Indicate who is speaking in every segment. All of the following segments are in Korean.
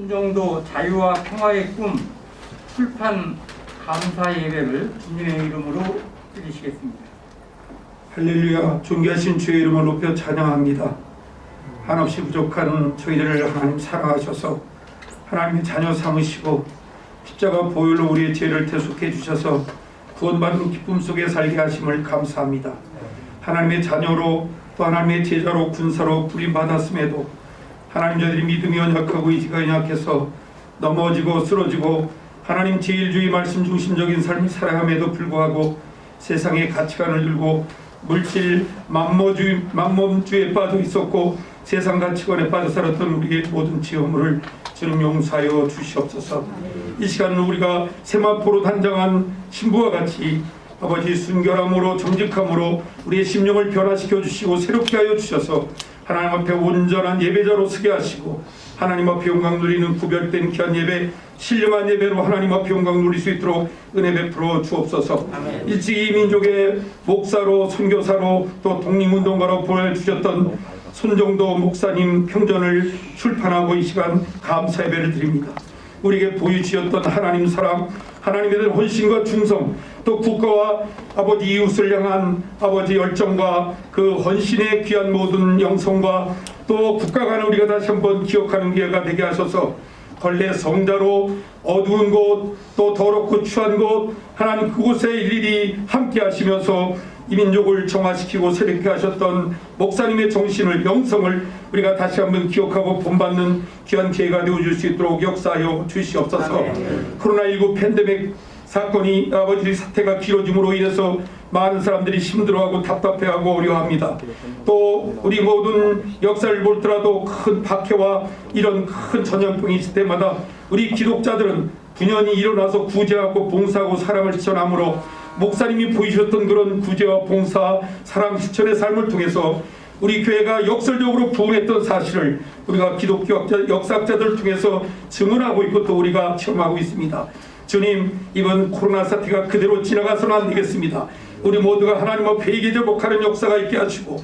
Speaker 1: 순종도 자유와 평화의 꿈 출판 감사 예배를 주님의 이름으로 드리시겠습니다.
Speaker 2: 할렐루야. 존귀하신 주의 이름을 높여 찬양합니다. 한없이 부족한 저희들을 하나님 사랑하셔서 하나님의 자녀 삼으시고 십자가 보혈로 우리의 죄를 대속해 주셔서 구원받은 기쁨 속에 살게 하심을 감사합니다. 하나님의 자녀로 또 하나님의 제자로 군사로 부림받았음에도 하나님 저들이 믿음이 연약하고 의지가 연약해서 넘어지고 쓰러지고 하나님 제1주의 말씀 중심적인 삶을 살아감에도 불구하고 세상의 가치관을 들고 물질 만몸주의에 빠져 있었고 세상 가치관에 빠져 살았던 우리의 모든 죄업물을 주님 용서하여 주시옵소서. 이 시간은 우리가 세마포로 단장한 신부와 같이 아버지 순결함으로 정직함으로 우리의 심령을 변화시켜 주시고 새롭게 하여 주셔서 하나님 앞에 온전한 예배자로 서게 하시고 하나님 앞에 영광 누리는 구별된 귀한 예배, 신령한 예배로 하나님 앞에 영광 누릴 수 있도록 은혜 베풀어 주옵소서. 일찍 이 민족의 목사로 선교사로 또 독립운동가로 보내주셨던 손정도 목사님 평전을 출판하고 이 시간 감사 예배를 드립니다. 우리에게 보여주셨던 하나님 사랑, 하나님에 대한 헌신과 충성, 또 국가와 아버지 이웃을 향한 아버지 열정과 그 헌신의 귀한 모든 영성과 또 국가 간에 우리가 다시 한번 기억하는 기회가 되게 하셔서 걸레 성자로 어두운 곳 또 더럽고 추한 곳 하나님 그곳에 일일이 함께 하시면서 이 민족을 정화시키고 새롭게 하셨던 목사님의 정신을 영성을 우리가 다시 한번 기억하고 본받는 귀한 기회가 되어줄 수 있도록 역사하여 주시옵소서. 코로나19 팬데믹 사건이 아버지 사태가 길어짐으로 인해서 많은 사람들이 힘들어하고 답답해하고 어려워합니다. 또 우리 모든 역사를 보더라도 큰 박해와 이런 큰 전염병이 있을 때마다 우리 기독자들은 분연히 일어나서 구제하고 봉사하고 사랑을 실천함으로 목사님이 보이셨던 그런 구제와 봉사, 사랑 실천의 삶을 통해서 우리 교회가 역설적으로 부흥했던 사실을 우리가 기독교 역사학자들을 통해서 증언하고 있고 또 우리가 체험하고 있습니다. 주님, 이번 코로나 사태가 그대로 지나가서는 안 되겠습니다. 우리 모두가 하나님 앞에 회개제복하는 역사가 있게 하시고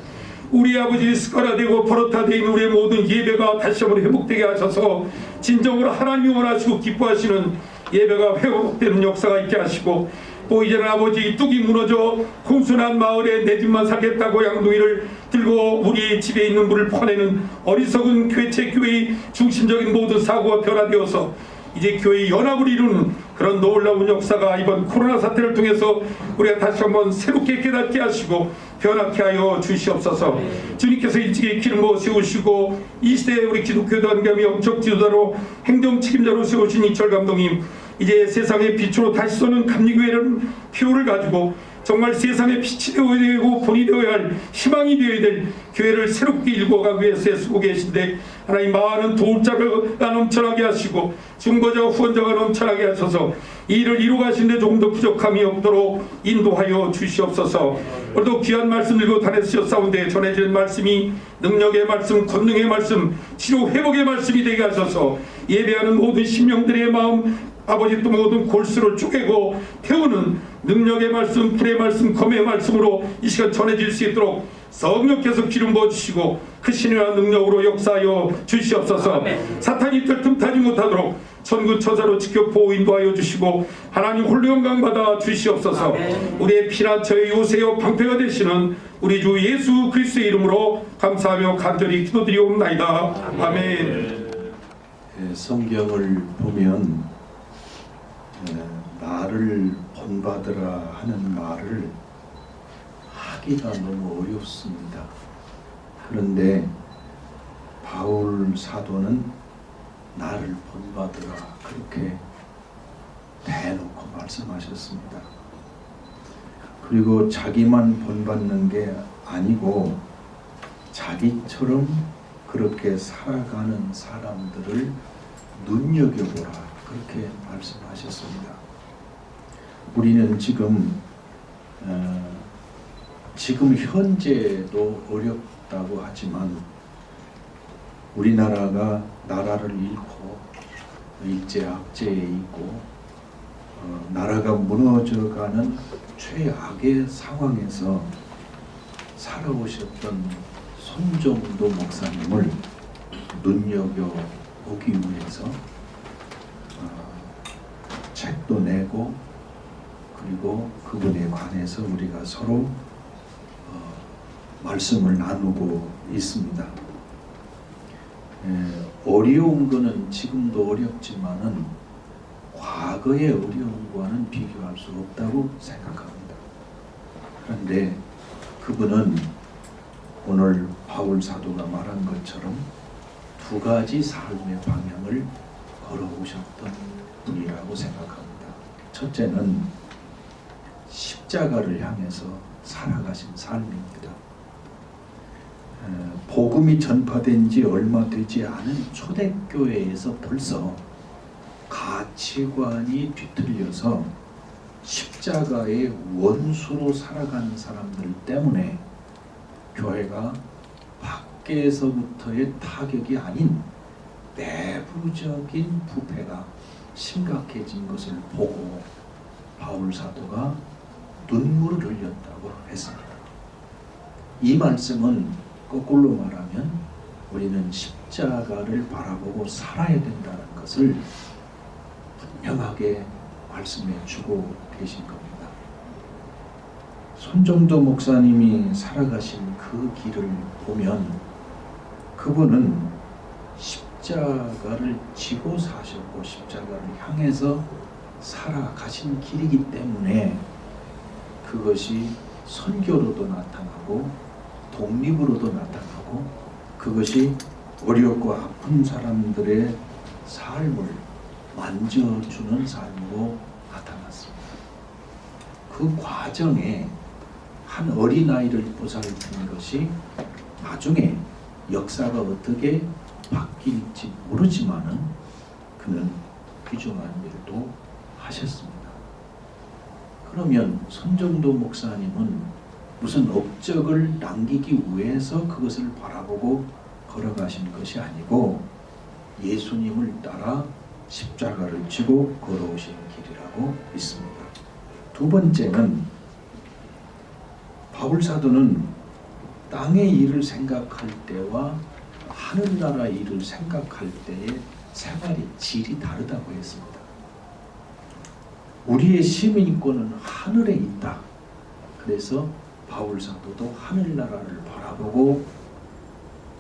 Speaker 2: 우리 아버지 습관화되고 버릇화되어 있는 우리의 모든 예배가 다시 한번 회복되게 하셔서 진정으로 하나님이 원하시고 기뻐하시는 예배가 회복되는 역사가 있게 하시고 또 이제는 아버지 뚝이 무너져 공순한 마을에 내 집만 살겠다고 양동이를 들고 우리 집에 있는 물을 퍼내는 어리석은 교회체 교회의 중심적인 모든 사고가 변화되어서 이제 교회의 연합을 이루는 그런 놀라운 역사가 이번 코로나 사태를 통해서 우리가 다시 한번 새롭게 깨닫게 하시고 변화케 하여 주시옵소서. 주님께서 일찍이 기름부어 세우시고 이 시대에 우리 기독교 단감이 영적 지도자로 행정 책임자로 세우신 이철 감독님, 이제 세상의 빛으로 다시 쏘는 감리교회라는 표를 가지고 정말 세상의 빛이 되어야 되고 본이 되어야 할 희망이 되어야 될 교회를 새롭게 일궈가기 위해서 애쓰고 계신데 하나님 많은 도울자가 넘쳐나게 하시고 중보자와 후원자가 넘쳐나게 하셔서 이 일을 이루가시는데 조금 더 부족함이 없도록 인도하여 주시옵소서. 오늘도 귀한 말씀 들고 다니셨사온데 전해지는 말씀이 능력의 말씀, 권능의 말씀, 치료 회복의 말씀이 되게 하셔서 예배하는 모든 심령들의 마음 아버지 또 모든 골수를 쪼개고 태우는 능력의 말씀, 불의 말씀, 검의 말씀으로 이 시간 전해질 수 있도록 성령께서 기름 부어주시고 그 신의 능력으로 역사하여 주시옵소서. 아멘. 사탄이 틈타지 못하도록 천군천사로 지켜 보호 인도하여 주시고 하나님 홀로 영광 받아 주시옵소서. 아멘. 우리의 피난처의 요새요 방패가 되시는 우리 주 예수 그리스도의 이름으로 감사하며 간절히 기도드리옵나이다. 아멘.
Speaker 3: 성경을 보면 나를 본받으라 하는 말을 하기가 너무 어렵습니다. 그런데 바울 사도는 나를 본받으라 그렇게 대놓고 말씀하셨습니다. 그리고 자기만 본받는 게 아니고 자기처럼 그렇게 살아가는 사람들을 눈여겨보라 그렇게 말씀하셨습니다. 우리는 지금 현재도 어렵다고 하지만 우리나라가 나라를 잃고 일제악재에 있고 나라가 무너져가는 최악의 상황에서 살아오셨던 손정도 목사님을 눈여겨 오기 위해서 책도 내고 그리고 그분에 관해서 우리가 서로 말씀을 나누고 있습니다. 어려운 거는 지금도 어렵지만은 과거의 어려움과는 비교할 수 없다고 생각합니다. 그런데 그분은 오늘 바울 사도가 말한 것처럼 두 가지 삶의 방향을 걸어오셨던 분이라고 생각합니다. 첫째는 십자가를 향해서 살아가신 삶입니다. 복음이 전파된 지 얼마 되지 않은 초대교회에서 벌써 가치관이 뒤틀려서 십자가의 원수로 살아가는 사람들 때문에 교회가 밖에서부터의 타격이 아닌 내부적인 부패가 심각해진 것을 보고 바울 사도가 눈물을 흘렸다고 했습니다. 이 말씀은 거꾸로 말하면 우리는 십자가를 바라보고 살아야 된다는 것을 분명하게 말씀해 주고 계신 겁니다. 손정도 목사님이 살아가신 그 길을 보면 그분은 십자가를 지고 사셨고 십자가를 향해서 살아가신 길이기 때문에 그것이 선교로도 나타나고 독립으로도 나타나고 그것이 어렵고 아픈 사람들의 삶을 만져주는 삶으로 나타났습니다. 그 과정에 한 어린아이를 보살핀 것이 나중에 역사가 어떻게 바뀔지 모르지만은 그는 귀중한 일도 하셨습니다. 그러면 손정도 목사님은 무슨 업적을 남기기 위해서 그것을 바라보고 걸어가신 것이 아니고 예수님을 따라 십자가를 지고 걸어오신 길이라고 믿습니다. 두 번째는 바울 사도는 땅의 일을 생각할 때와 하늘나라 일을 생각할 때의 생활의 질이 다르다고 했습니다. 우리의 시민권은 하늘에 있다. 그래서 바울 사도도 하늘나라를 바라보고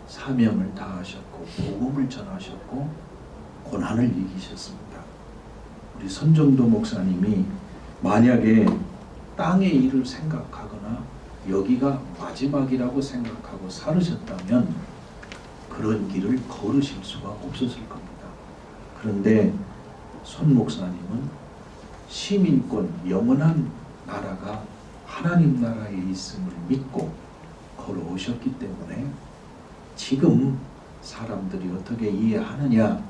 Speaker 3: 사명을 다하셨고 복음을 전하셨고 고난을 이기셨습니다. 우리 손정도 목사님이 만약에 땅의 일을 생각하거나 여기가 마지막이라고 생각하고 살으셨다면 그런 길을 걸으실 수가 없었을 겁니다. 그런데 손 목사님은 시민권, 영원한 나라가 하나님 나라에 있음을 믿고 걸어오셨기 때문에 지금 사람들이 어떻게 이해하느냐,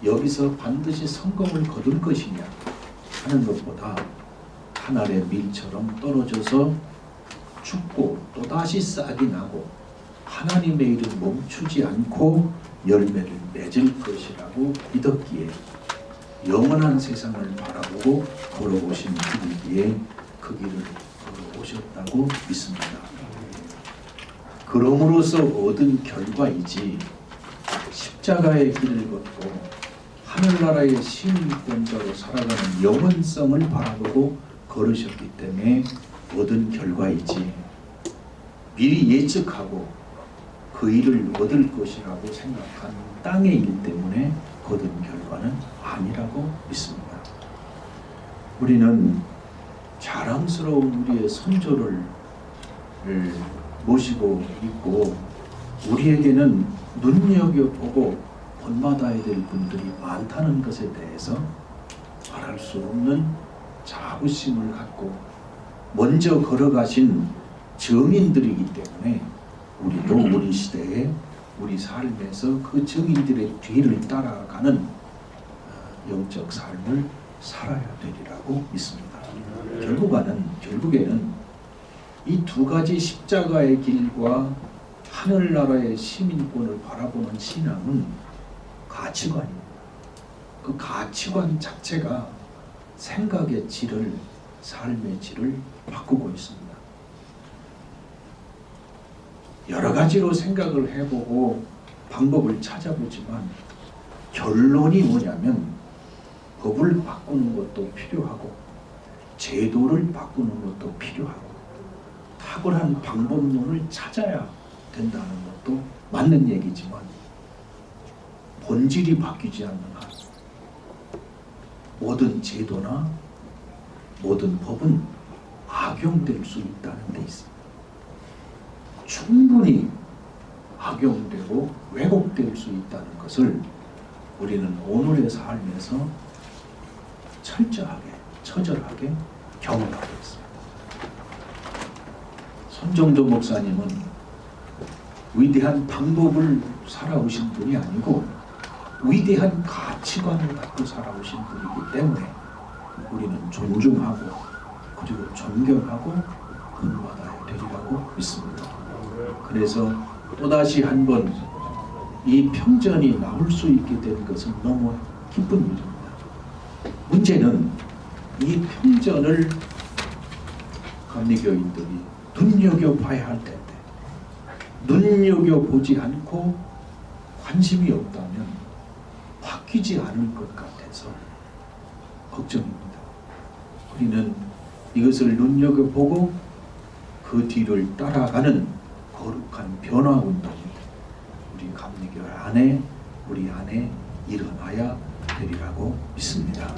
Speaker 3: 여기서 반드시 성공을 거둘 것이냐 하는 것보다 하늘의 밀처럼 떨어져서 죽고 또다시 싹이 나고 하나님의 일은 멈추지 않고 열매를 맺을 것이라고 믿었기에 영원한 세상을 바라보고 걸어오신 길이기에 그 길을 걸어오셨다고 믿습니다. 그럼으로써 얻은 결과이지 십자가의 길을 걷고 하늘나라의 시민권자로 살아가는 영원성을 바라보고 걸으셨기 때문에 얻은 결과이지 미리 예측하고 그 일을 얻을 것이라고 생각한 땅의 일 때문에 거둔 결과는 아니라고 믿습니다. 우리는 자랑스러운 우리의 선조를 모시고 있고 우리에게는 눈여겨보고 본받아야 될 분들이 많다는 것에 대해서 말할 수 없는 자부심을 갖고 먼저 걸어가신 증인들이기 때문에 우리도 우리 시대에 우리 삶에서 그 증인들의 뒤를 따라가는 영적 삶을 살아야 되리라고 믿습니다. 결국에는 이 두 가지 십자가의 길과 하늘나라의 시민권을 바라보는 신앙은 가치관입니다. 그 가치관 자체가 생각의 질을, 삶의 질을 바꾸고 있습니다. 여러 가지로 생각을 해보고 방법을 찾아보지만 결론이 뭐냐면 법을 바꾸는 것도 필요하고 제도를 바꾸는 것도 필요하고 탁월한 방법론을 찾아야 된다는 것도 맞는 얘기지만 본질이 바뀌지 않는 한 모든 제도나 모든 법은 악용될 수 있다는 데 있습니다. 충분히 악용되고 왜곡될 수 있다는 것을 우리는 오늘의 삶에서 철저하게, 처절하게 경험하고 있습니다. 손정도 목사님은 위대한 방법을 살아오신 분이 아니고 위대한 가치관을 갖고 살아오신 분이기 때문에 우리는 존중하고 그리고 존경하고 본받아야 되리라고 믿습니다. 그래서 또다시 한번 이 평전이 나올 수 있게 된 것은 너무 기쁜 일입니다. 문제는 이 평전을 감리교인들이 눈여겨봐야 할 텐데 눈여겨보지 않고 관심이 없다면 바뀌지 않을 것 같아서 걱정입니다. 우리는 이것을 눈여겨보고 그 뒤를 따라가는 거룩한 변화운동이 우리 감리교 안에 우리 안에 일어나야 되리라고 믿습니다.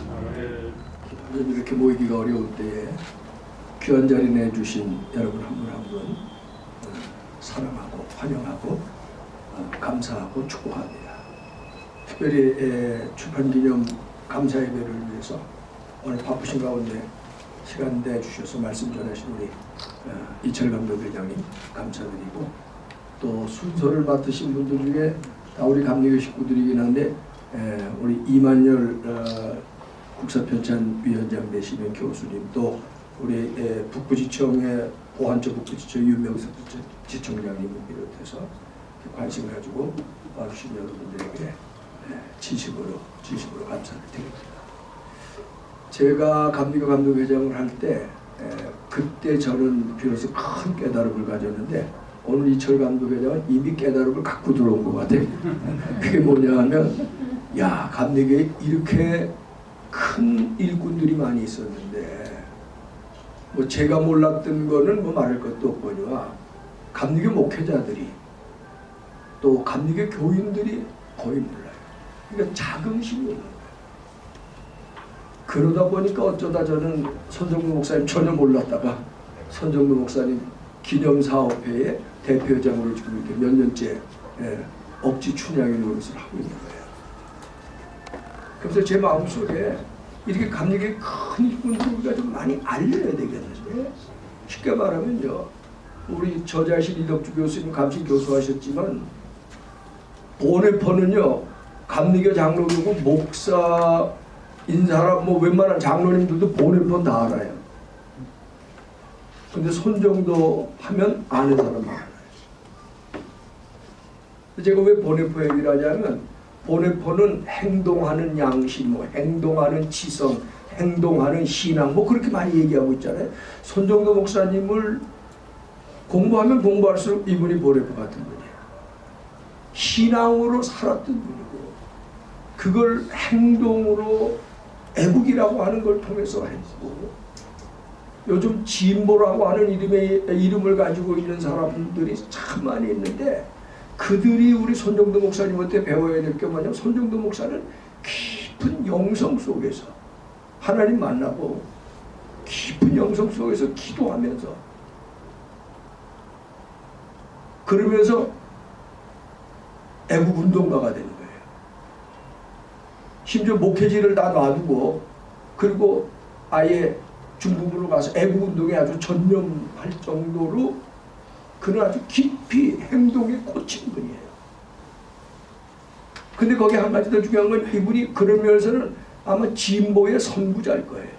Speaker 4: 이렇게 모이기가 어려울 때에 귀한 자리 내주신 여러분 한 분 한 분 사랑하고 환영하고 감사하고 축복합니다. 특별히 출판기념 감사 예배를 위해서 오늘 바쁘신 가운데 시간 내주셔서 말씀 전하신 우리 이철 감독회장님 감사드리고 또 순서를 맡으신 분들 중에 다 우리 감리교 식구들이긴 한데 우리 이만열 국사편찬위원장 되시는 교수님 또 우리 북부지청의 보안처 북부지청 윤명석 지청장님을 비롯해서 관심을 가지고 와주신 여러분들에게 진심으로 감사를 드립니다. 제가 감리교 감독회장을 할 때 그때 저는 비로소 큰 깨달음을 가졌는데 오늘 이철 감독회장은 이미 깨달음을 갖고 들어온 것 같아요. 그게 뭐냐 하면 야 감리교에 이렇게 큰 일꾼들이 많이 있었는데 뭐 제가 몰랐던 거는 뭐 말할 것도 없거니와 감리교 목회자들이 또 감리교 교인들이 거의 몰라요. 그러니까 자긍심이 없는 거예요. 그러다 보니까 어쩌다 저는 손정도 목사님 전혀 몰랐다가 손정도 목사님 기념사업회의 대표회장으로 지금 이렇게 몇 년째 억지 춘향의 노릇을 하고 있는 거예요. 그래서 제 마음속에 이렇게 감리교의 큰 일꾼들 우리가 좀 많이 알려야 되겠는데 쉽게 말하면요. 우리 저자신 이덕주 교수님 감식 교수하셨지만 보네퍼는요. 감리교 장로교고 목사인 사람 뭐 웬만한 장로님들도 보네퍼 다 알아요. 근데 손정도 하면 아는 사람 많아요. 제가 왜 보네퍼 얘기를 하냐면 보네퍼는 행동하는 양심, 뭐 행동하는 지성, 행동하는 신앙 뭐 그렇게 많이 얘기하고 있잖아요. 손정도 목사님을 공부하면 공부할수록 이분이 보네퍼 같은 분이에요. 신앙으로 살았던 분이고 그걸 행동으로 애국이라고 하는 걸 통해서 했고 요즘 진보라고 하는 이름을 가지고 있는 사람들이 참 많이 있는데 그들이 우리 손정도 목사님한테 배워야 될 게 뭐냐면 손정도 목사는 깊은 영성 속에서 하나님 만나고 깊은 영성 속에서 기도하면서 그러면서 애국운동가가 되는 거예요. 심지어 목회지를 다 놔두고 그리고 아예 중국으로 가서 애국운동에 아주 전념할 정도로 그는 아주 깊이 행동에 꽂힌 분이에요. 근데 거기 한 가지 더 중요한 건 이분이 그런 면에서는 아마 진보의 선구자일 거예요.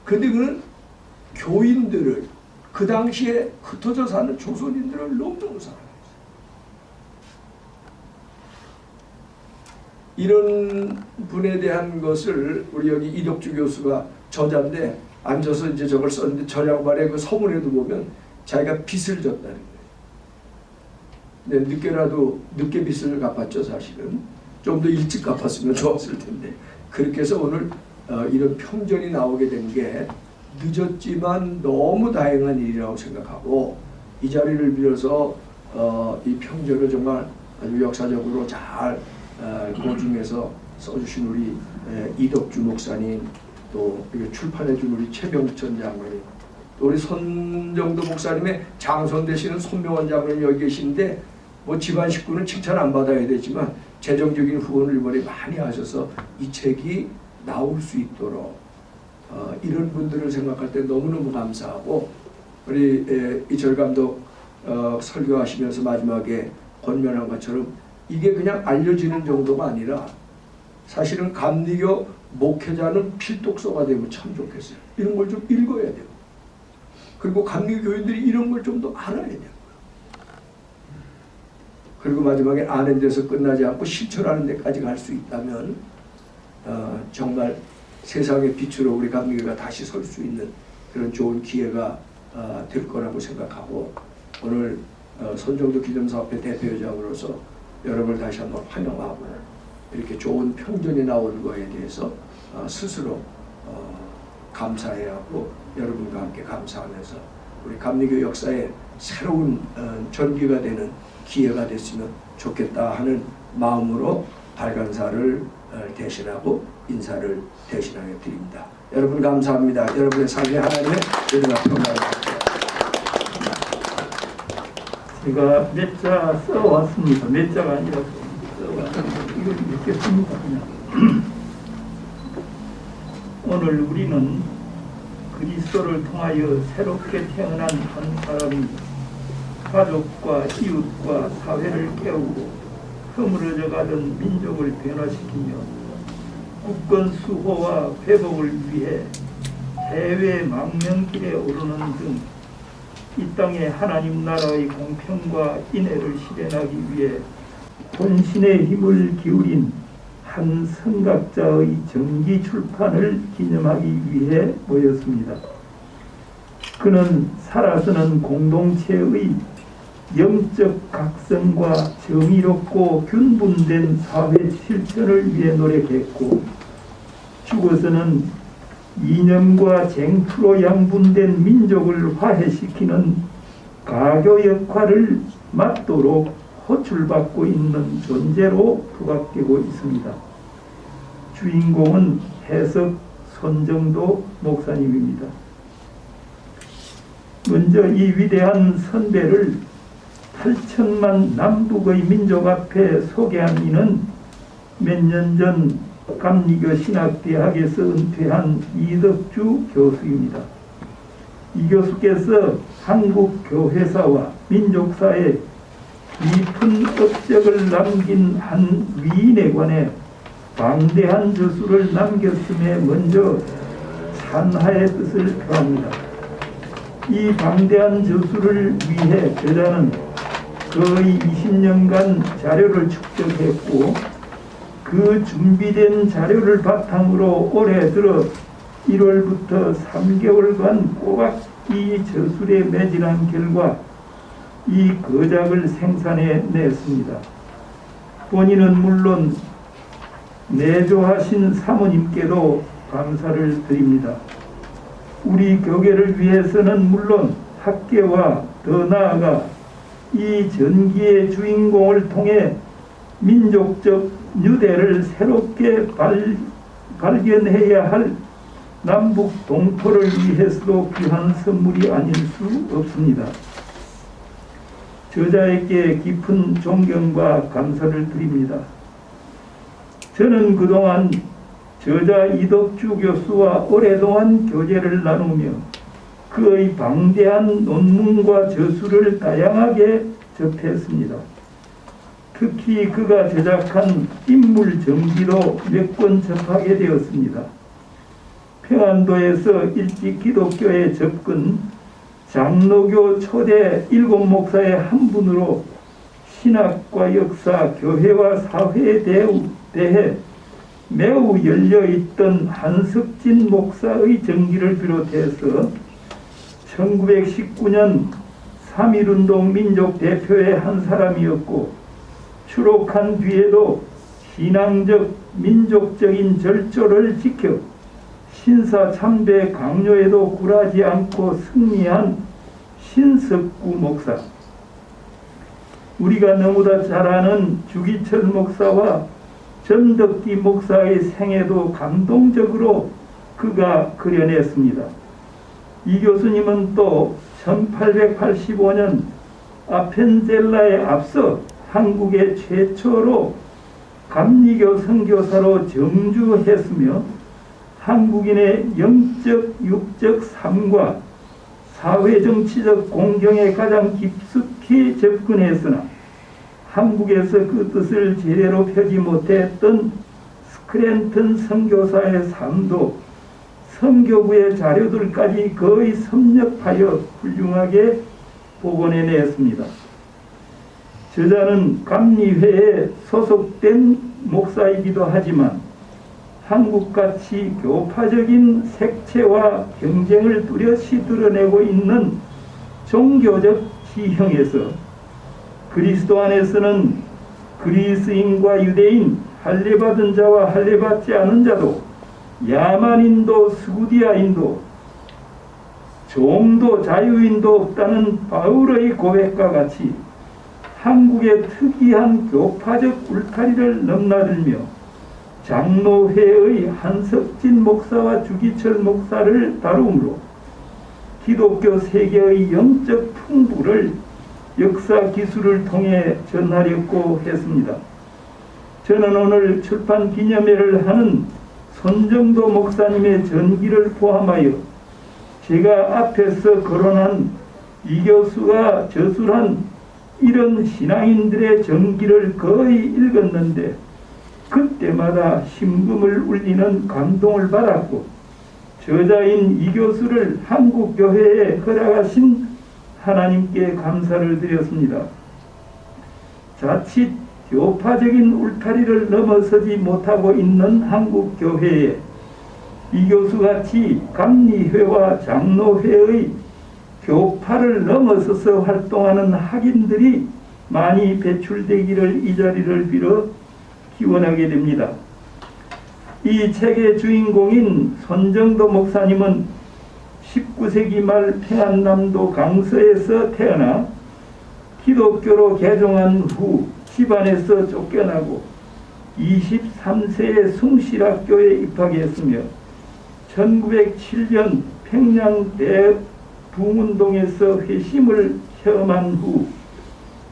Speaker 4: 근데 그는 교인들을 그 당시에 흩어져 사는 조선인들을 너무너무 사랑했어요. 이런 분에 대한 것을 우리 여기 이덕주 교수가 저자인데 앉아서 이제 저걸 썼는데 저 양반의 그 서문에도 보면 자기가 빚을 졌다는 거예요. 근데 늦게라도 늦게 빚을 갚았죠 사실은. 좀 더 일찍 갚았으면 좋았을 텐데 그렇게 해서 오늘 이런 평전이 나오게 된 게 늦었지만 너무 다행한 일이라고 생각하고 이 자리를 빌어서 이 평전을 정말 아주 역사적으로 잘 고증해서 써주신 우리 이덕주 목사님, 또 출판해준 우리 최병천 장로님, 또 우리 손정도 목사님의 장손 되시는 손명원 장로님 여기 계신데 뭐 집안 식구는 칭찬 안 받아야 되지만 재정적인 후원을 이번에 많이 하셔서 이 책이 나올 수 있도록 이런 분들을 생각할 때 너무너무 감사하고 우리 이철 감독 설교하시면서 마지막에 권면한 것처럼 이게 그냥 알려지는 정도가 아니라 사실은 감리교 목회자는 필독서가 되면 참 좋겠어요. 이런 걸 좀 읽어야 돼요. 그리고 감리교 교인들이 이런 걸 좀 더 알아야 돼요. 그리고 마지막에 아는 데서 끝나지 않고 실천하는 데까지 갈 수 있다면 정말 세상의 빛으로 우리 감리교가 다시 설 수 있는 그런 좋은 기회가 될 거라고 생각하고 오늘 손정도 기념사업회 대표회장으로서 여러분을 다시 한번 환영하고 이렇게 좋은 평전이 나오는 거에 대해서 스스로 감사해야 하고 여러분과 함께 감사하면서 우리 감리교 역사의 새로운 전기가 되는 기회가 됐으면 좋겠다 하는 마음으로 발간사를 대신하고 인사를 대신하여 드립니다. 여러분 감사합니다. 여러분의 삶에 하나님의 은혜가 평강을
Speaker 1: 제가 몇 자 써왔습니다. 몇 자가 아니라 써왔습니다. 이걸 읽겠습니다. 그냥. 오늘 우리는 그리스도를 통하여 새롭게 태어난 한 사람이 가족과 이웃과 사회를 깨우고 허물어져 가던 민족을 변화시키며 국권 수호와 회복을 위해 대외 망명길에 오르는 등 이 땅에 하나님 나라의 공평과 인애를 실현하기 위해 혼신의 힘을 기울인 한 선각자의 정기 출판을 기념하기 위해 모였습니다. 그는 살아서는 공동체의 영적 각성과 정의롭고 균분된 사회 실천을 위해 노력했고 죽어서는 이념과 쟁투로 양분된 민족을 화해시키는 가교 역할을 맡도록 호출받고 있는 존재로 부각되고 있습니다. 주인공은 해석 손정도 목사님입니다. 먼저 이 위대한 선배를 8천만 남북의 민족 앞에 소개한 이는 몇 년 전 감리교 신학대학에서 은퇴한 이덕주 교수입니다. 이 교수께서 한국 교회사와 민족사에 깊은 업적을 남긴 한 위인에 관해 방대한 저수를 남겼음에 먼저 찬하의 뜻을 표합니다. 이 방대한 저수를 위해 저자는 거의 20년간 자료를 축적했고 그 준비된 자료를 바탕으로 올해 들어 1월부터 3개월간 꼬박 이 저술에 매진한 결과 이 거작을 생산해 냈습니다. 본인은 물론 내조하신 사모님께도 감사를 드립니다. 우리 교계를 위해서는 물론 학계와 더 나아가 이 전기의 주인공을 통해 민족적 유대를 새롭게 발견해야 할 남북 동포를 위해서도 귀한 선물이 아닐 수 없습니다. 저자에게 깊은 존경과 감사를 드립니다. 저는 그동안 저자 이덕주 교수와 오랫동안 교제를 나누며 그의 방대한 논문과 저술을 다양하게 접했습니다. 특히 그가 제작한 인물정기도 몇 권 접하게 되었습니다. 평안도에서 일찍 기독교에 접근, 장로교 초대 7목사의 한 분으로 신학과 역사, 교회와 사회에 대해 매우 열려있던 한석진 목사의 정기를 비롯해서 1919년 3.1운동 민족 대표의 한 사람이었고 추록한 뒤에도 신앙적, 민족적인 절조를 지켜 신사참배 강요에도 굴하지 않고 승리한 신석구 목사, 우리가 너무나 잘 아는 주기철 목사와 전덕기 목사의 생애도 감동적으로 그가 그려냈습니다. 이 교수님은 또 1885년 아펜젤라에 앞서 한국의 최초로 감리교 선교사로 정주했으며 한국인의 영적, 육적 삶과 사회정치적 공경에 가장 깊숙이 접근했으나 한국에서 그 뜻을 제대로 펴지 못했던 스크랜턴 선교사의 삶도 선교부의 자료들까지 거의 섭렵하여 훌륭하게 복원해냈습니다. 저자는 감리회에 소속된 목사이기도 하지만 한국같이 교파적인 색채와 경쟁을 뚜렷이 드러내고 있는 종교적 지형에서 그리스도 안에서는 그리스인과 유대인, 할례받은 자와 할례받지 않은 자도, 야만인도 스구디아인도, 종도 자유인도 없다는 바울의 고백과 같이 한국의 특이한 교파적 울타리를 넘나들며 장로회의 한석진 목사와 주기철 목사를 다루므로 기독교 세계의 영적 풍부를 역사 기술을 통해 전하려고 했습니다. 저는 오늘 출판 기념회를 하는 손정도 목사님의 전기를 포함하여 제가 앞에서 거론한 이 교수가 저술한 이런 신앙인들의 전기를 거의 읽었는데 그때마다 심금을 울리는 감동을 받았고 저자인 이 교수를 한국교회에 허락하신 하나님께 감사를 드렸습니다. 자칫 교파적인 울타리를 넘어서지 못하고 있는 한국교회에 이 교수같이 감리회와 장로회의 교파를 넘어서서 활동하는 학인들이 많이 배출되기를 이 자리를 빌어 기원하게 됩니다. 이 책의 주인공인 손정도 목사님은 19세기 말 평안남도 강서에서 태어나 기독교로 개종한 후 집안에서 쫓겨나고 23세에 숭실학교에 입학했으며 1907년 평양 대붕운동에서 회심을 체험한 후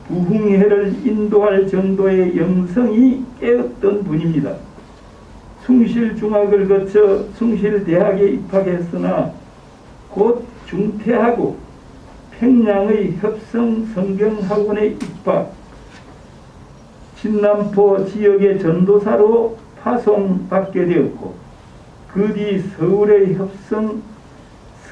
Speaker 1: 부흥회를 인도할 정도의 영성이 깨었던 분입니다. 숭실중학을 거쳐 숭실대학에 입학했으나 곧 중퇴하고 평양의 협성성경학원에 입학, 진남포 지역의 전도사로 파송받게 되었고 그 뒤 서울의 협성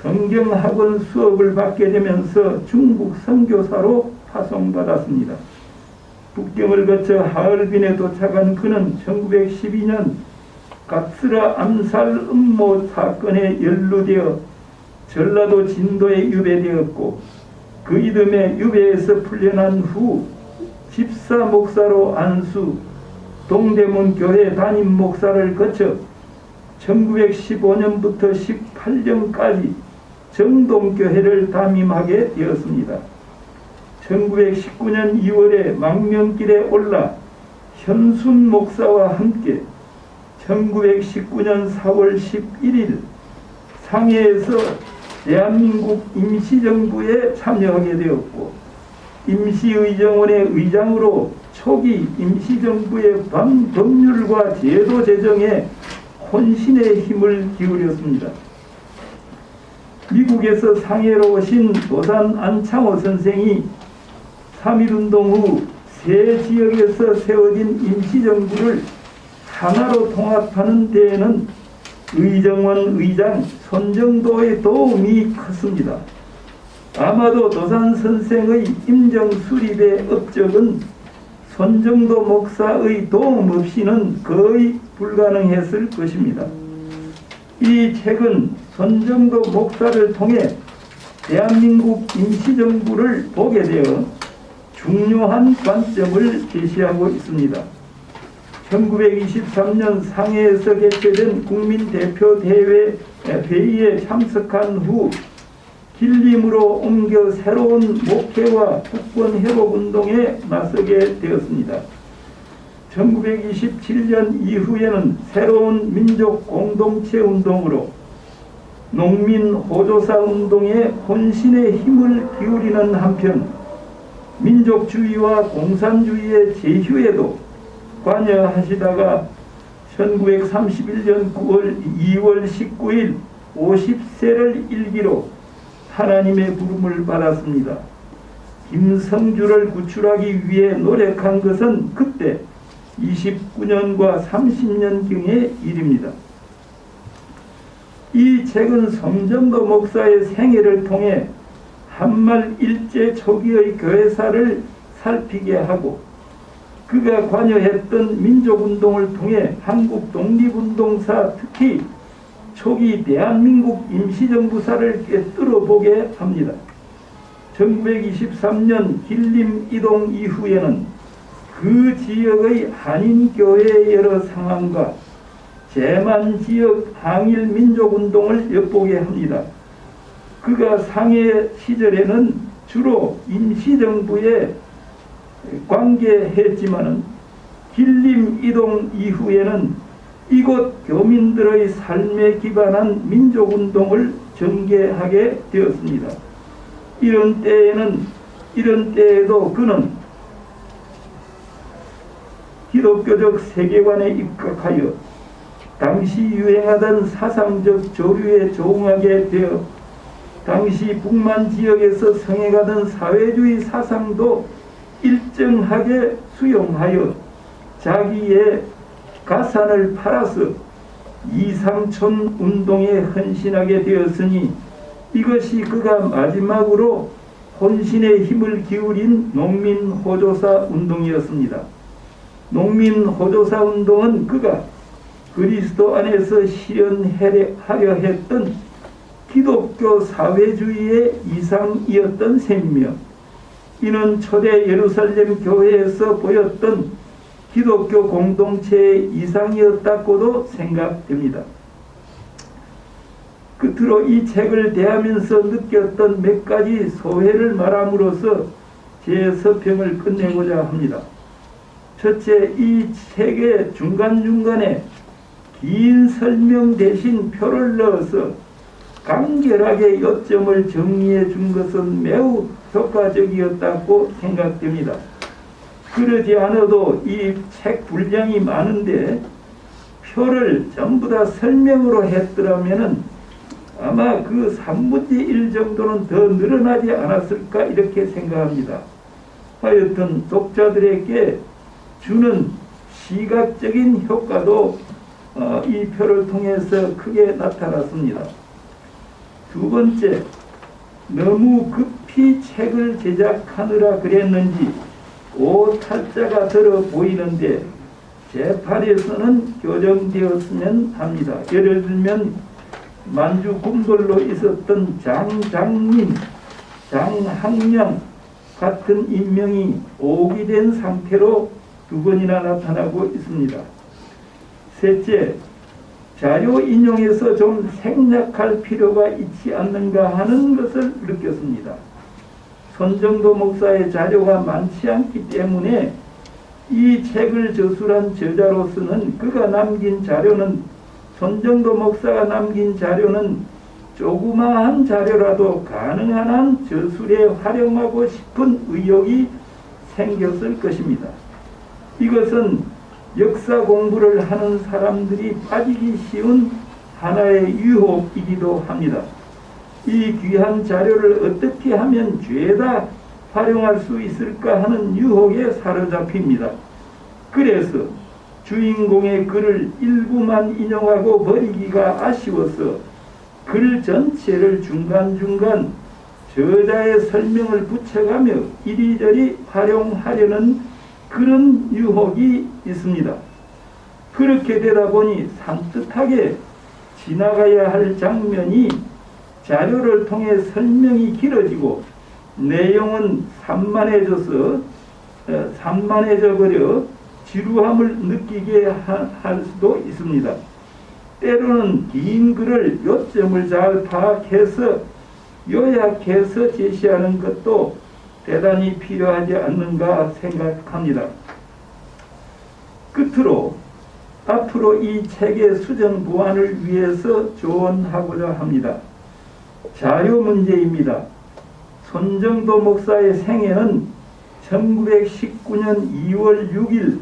Speaker 1: 성경학원 수업을 받게 되면서 중국 선교사로 파송받았습니다. 북경을 거쳐 하얼빈에 도착한 그는 1912년 갑스라 암살 음모 사건에 연루되어 전라도 진도에 유배되었고 그 이듬해 유배에서 풀려난 후 집사 목사로 안수, 동대문 교회 담임 목사를 거쳐 1915년부터 18년까지 정동교회를 담임하게 되었습니다. 1919년 2월에 망명길에 올라 현순 목사와 함께 1919년 4월 11일 상해에서 대한민국 임시정부에 참여하게 되었고 임시의정원의 의장으로 초기 임시정부의 법률과 제도 제정에 혼신의 힘을 기울였습니다. 미국에서 상해로 오신 도산 안창호 선생이 3.1운동 후 세 지역에서 세워진 임시정부를 하나로 통합하는 데에는 의정원 의장 손정도의 도움이 컸습니다. 아마도 도산 선생의 임정 수립의 업적은 손정도 목사의 도움 없이는 거의 불가능했을 것입니다. 이 책은 손정도 목사를 통해 대한민국 임시정부를 보게 되어 중요한 관점을 제시하고 있습니다. 1923년 상해에서 개최된 국민대표대회 회의에 참석한 후 길림으로 옮겨 새로운 목회와 국권회복운동에 나서게 되었습니다. 1927년 이후에는 새로운 민족 공동체 운동으로 농민 호조사 운동에 혼신의 힘을 기울이는 한편 민족주의와 공산주의의 제휴에도 관여하시다가 1931년 2월 19일 50세를 일기로 하나님의 부름을 받았습니다. 김성주를 구출하기 위해 노력한 것은 그때 29년과 30년경의 일입니다. 이 책은 성전도 목사의 생애를 통해 한말 일제 초기의 교회사를 살피게 하고 그가 관여했던 민족운동을 통해 한국 독립운동사 특히 초기 대한민국 임시정부사를 꿰뚫어보게 합니다. 1923년 길림 이동 이후에는 그 지역의 한인교회의 여러 상황과 제만 지역 항일 민족운동을 엿보게 합니다. 그가 상해 시절에는 주로 임시정부에 관계했지만은 길림 이동 이후에는 이곳 교민들의 삶에 기반한 민족운동을 전개하게 되었습니다. 이런 때에도 그는 기독교적 세계관에 입각하여 당시 유행하던 사상적 조류에 조응하게 되어 당시 북만 지역에서 성행하던 사회주의 사상도 일정하게 수용하여 자기의 가산을 팔아서 이상촌 운동에 헌신하게 되었으니 이것이 그가 마지막으로 혼신의 힘을 기울인 농민호조사 운동이었습니다. 농민호조사 운동은 그가 그리스도 안에서 실현하려 했던 기독교 사회주의의 이상이었던 셈이며 이는 초대 예루살렘 교회에서 보였던 기독교 공동체의 이상이었다고도 생각됩니다. 끝으로 이 책을 대하면서 느꼈던 몇 가지 소회를 말함으로써 제 서평을 끝내고자 합니다. 첫째, 이 책의 중간중간에 긴 설명 대신 표를 넣어서 간결하게 요점을 정리해 준 것은 매우 효과적이었다고 생각됩니다. 그러지 않아도 이 책 분량이 많은데 표를 전부 다 설명으로 했더라면 아마 그 3분의 1 정도는 더 늘어나지 않았을까 이렇게 생각합니다. 하여튼 독자들에게 주는 시각적인 효과도 이 표를 통해서 크게 나타났습니다. 두 번째, 너무 급히 책을 제작하느라 그랬는지 오탈자가 들어 보이는데 재판에서는 교정되었으면 합니다. 예를 들면 만주 궁궐로 있었던 장장민, 장학량 같은 인명이 오기된 상태로 두 번이나 나타나고 있습니다. 셋째, 자료 인용에서 좀 생략할 필요가 있지 않는가 하는 것을 느꼈습니다. 손정도 목사의 자료가 많지 않기 때문에 이 책을 저술한 저자로서는 그가 남긴 자료는 손정도 목사가 남긴 자료는 조그마한 자료라도 가능한 한 저술에 활용하고 싶은 의욕이 생겼을 것입니다. 이것은 역사 공부를 하는 사람들이 빠지기 쉬운 하나의 유혹이기도 합니다. 이 귀한 자료를 어떻게 하면 죄다 활용할 수 있을까 하는 유혹에 사로잡힙니다. 그래서 주인공의 글을 일부만 인용하고 버리기가 아쉬워서 글 전체를 중간중간 저자의 설명을 붙여가며 이리저리 활용하려는 그런 유혹이 있습니다. 그렇게 되다 보니 산뜻하게 지나가야 할 장면이 자료를 통해 설명이 길어지고 내용은 산만해져 버려 지루함을 느끼게 할 수도 있습니다. 때로는 긴 글을 요점을 잘 파악해서 요약해서 제시하는 것도 대단히 필요하지 않는가 생각합니다. 끝으로 앞으로 이 책의 수정 보완을 위해서 조언하고자 합니다. 자료 문제입니다. 손정도 목사의 생애는 1919년 2월 6일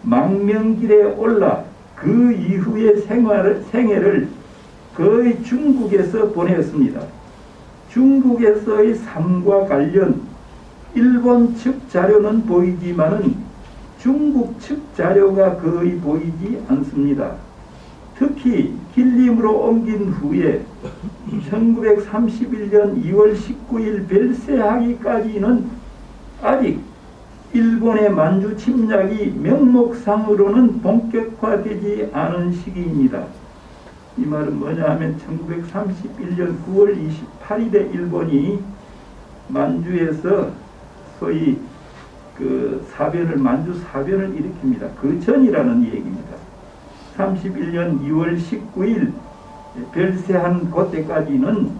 Speaker 1: 망명길에 올라 그 이후의 생애를 거의 중국에서 보냈습니다. 중국에서의 삶과 관련 일본 측 자료는 보이지만은 중국 측 자료가 거의 보이지 않습니다. 특히 길림으로 옮긴 후에 1931년 2월 19일 벨세하기까지는 아직 일본의 만주 침략이 명목상으로는 본격화되지 않은 시기입니다. 이 말은 뭐냐 하면 1931년 9월 28일에 일본이 만주에서 소위 그 만주 사변을 일으킵니다. 그 전이라는 얘기입니다. 31년 2월 19일 벨세한 그때까지는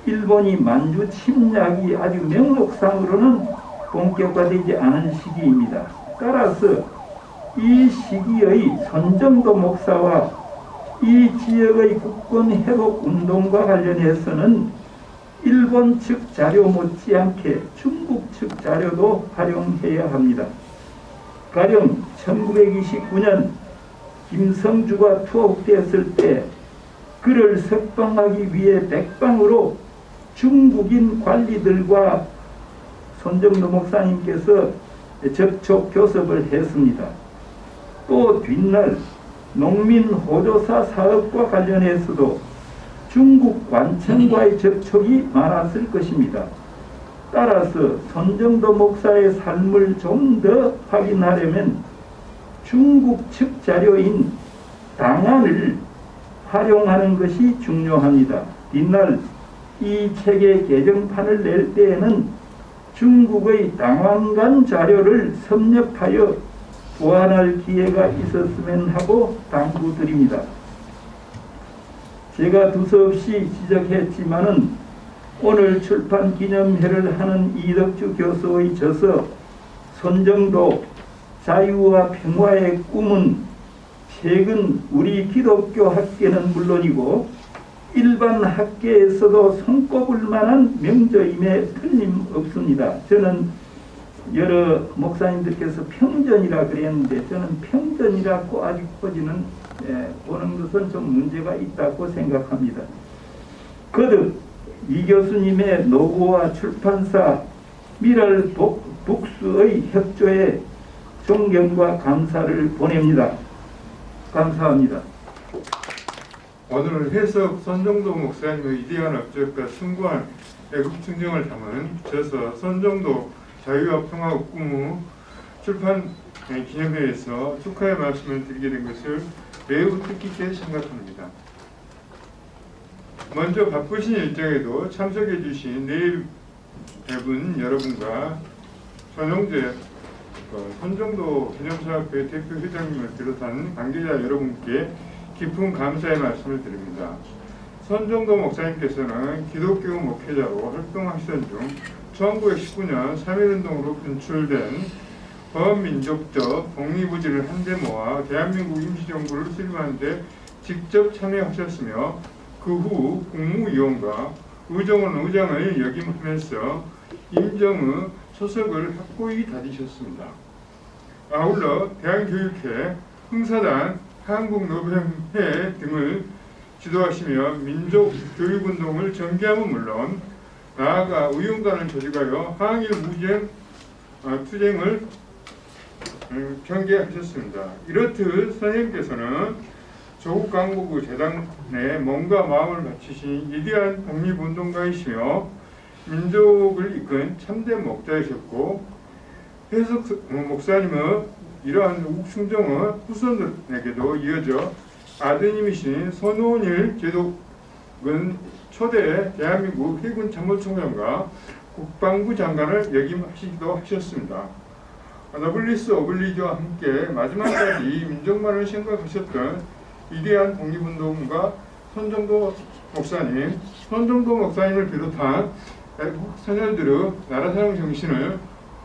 Speaker 1: 일본이 만주 침략이 아주 명목상으로는 본격화되지 않은 시기입니다. 따라서 이 시기의 손정도 목사와 이 지역의 국권 회복 운동과 관련해서는 일본 측 자료 못지않게 중국 측 자료도 활용해야 합니다. 가령 1929년 김성주가 투옥되었을 때 그를 석방하기 위해 백방으로 중국인 관리들과 손정도 목사님께서 접촉 교섭을 했습니다. 또 뒷날 농민 호조사 사업과 관련해서도 중국 관청과의 접촉이 많았을 것입니다. 따라서 손정도 목사의 삶을 좀 더 확인하려면 중국 측 자료인 당안을 활용하는 것이 중요합니다. 뒷날 이 책의 개정판을 낼 때에는 중국의 당안관 자료를 섭렵하여 보완할 기회가 있었으면 하고 당부드립니다. 제가 두서없이 지적했지만은 오늘 출판 기념회를 하는 이덕주 교수의 저서 손정도 자유와 평화의 꿈은 최근 우리 기독교 학계는 물론이고 일반 학계에서도 손꼽을 만한 명저임에 틀림없습니다. 저는 여러 목사님들께서 평전이라 그랬는데 저는 평전이라고 아직까지는 보는 것은 좀 문제가 있다고 생각합니다. 거듭 이 교수님의 노고와 출판사 미랄 북스의 협조에 존경과 감사를 보냅니다. 감사합니다.
Speaker 5: 오늘 해석 손정도 목사님의 위대한 업적과 숭고한 애국 충정을 담은 저서 손정도 자유와 평화의 꿈의 출판 기념회에서 축하의 말씀을 드리게 된 것을 매우 뜻깊게 생각합니다. 먼저 바쁘신 일정에도 참석해 주신 네 분 여러분과 전용재 손정도 기념사업회 대표 회장님을 비롯한 관계자 여러분께 깊은 감사의 말씀을 드립니다. 손정도 목사님께서는 기독교 목회자로 활동하시던 중 1919년 3.1운동으로 분출된 범민족적 독립의지를 한데 모아 대한민국 임시정부를 수립하는 데 직접 참여하셨으며 그 후 국무위원과 의정원 의장을 역임하면서 임정의 소속을 확고히 다지셨습니다. 아울러 대한교육회, 흥사단, 한국노병회 등을 지도하시며 민족교육운동을 전개함은 물론 나아가 의용단을 조직하여 항일 무쟁 투쟁을 전개하셨습니다. 이렇듯 선생님께서는 조국 강국의 재단에 몸과 마음을 바치신 위대한 독립운동가이시며 민족을 이끈 참된 목자이셨고 해석 목사님의 이러한 우충정은 후손들에게도 이어져 아드님이신 손원일 제독은 초대 대한민국 해군 참모총장과 국방부 장관을 역임하시기도 하셨습니다. 너블리스 오블리주와 함께 마지막까지 민족만을 생각하셨던 위대한 독립운동가 손정도 목사님을 비롯한 애국 선열들의 나라사랑 정신을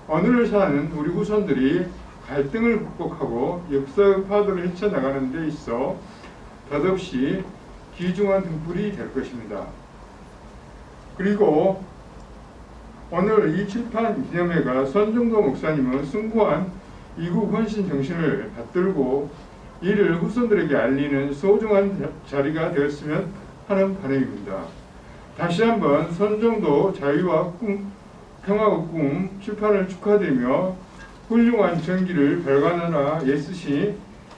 Speaker 5: 오늘을 사는 우리 후손들이 갈등을 극복하고 역사의 파도를 헤쳐나가는 데 있어 덧없이 귀중한 등불이 될 것입니다. 그리고 오늘 이 칠판 기념회가 손정도 목사님의 숭고한 이국 헌신 정신을 받들고 이를 후손들에게 알리는 소중한 자리가 되었으면 하는 바람입니다. 다시 한번 손정도 자유와 평화의 꿈 출판을 축하드리며 훌륭한 전기를 발간하라 애쓰신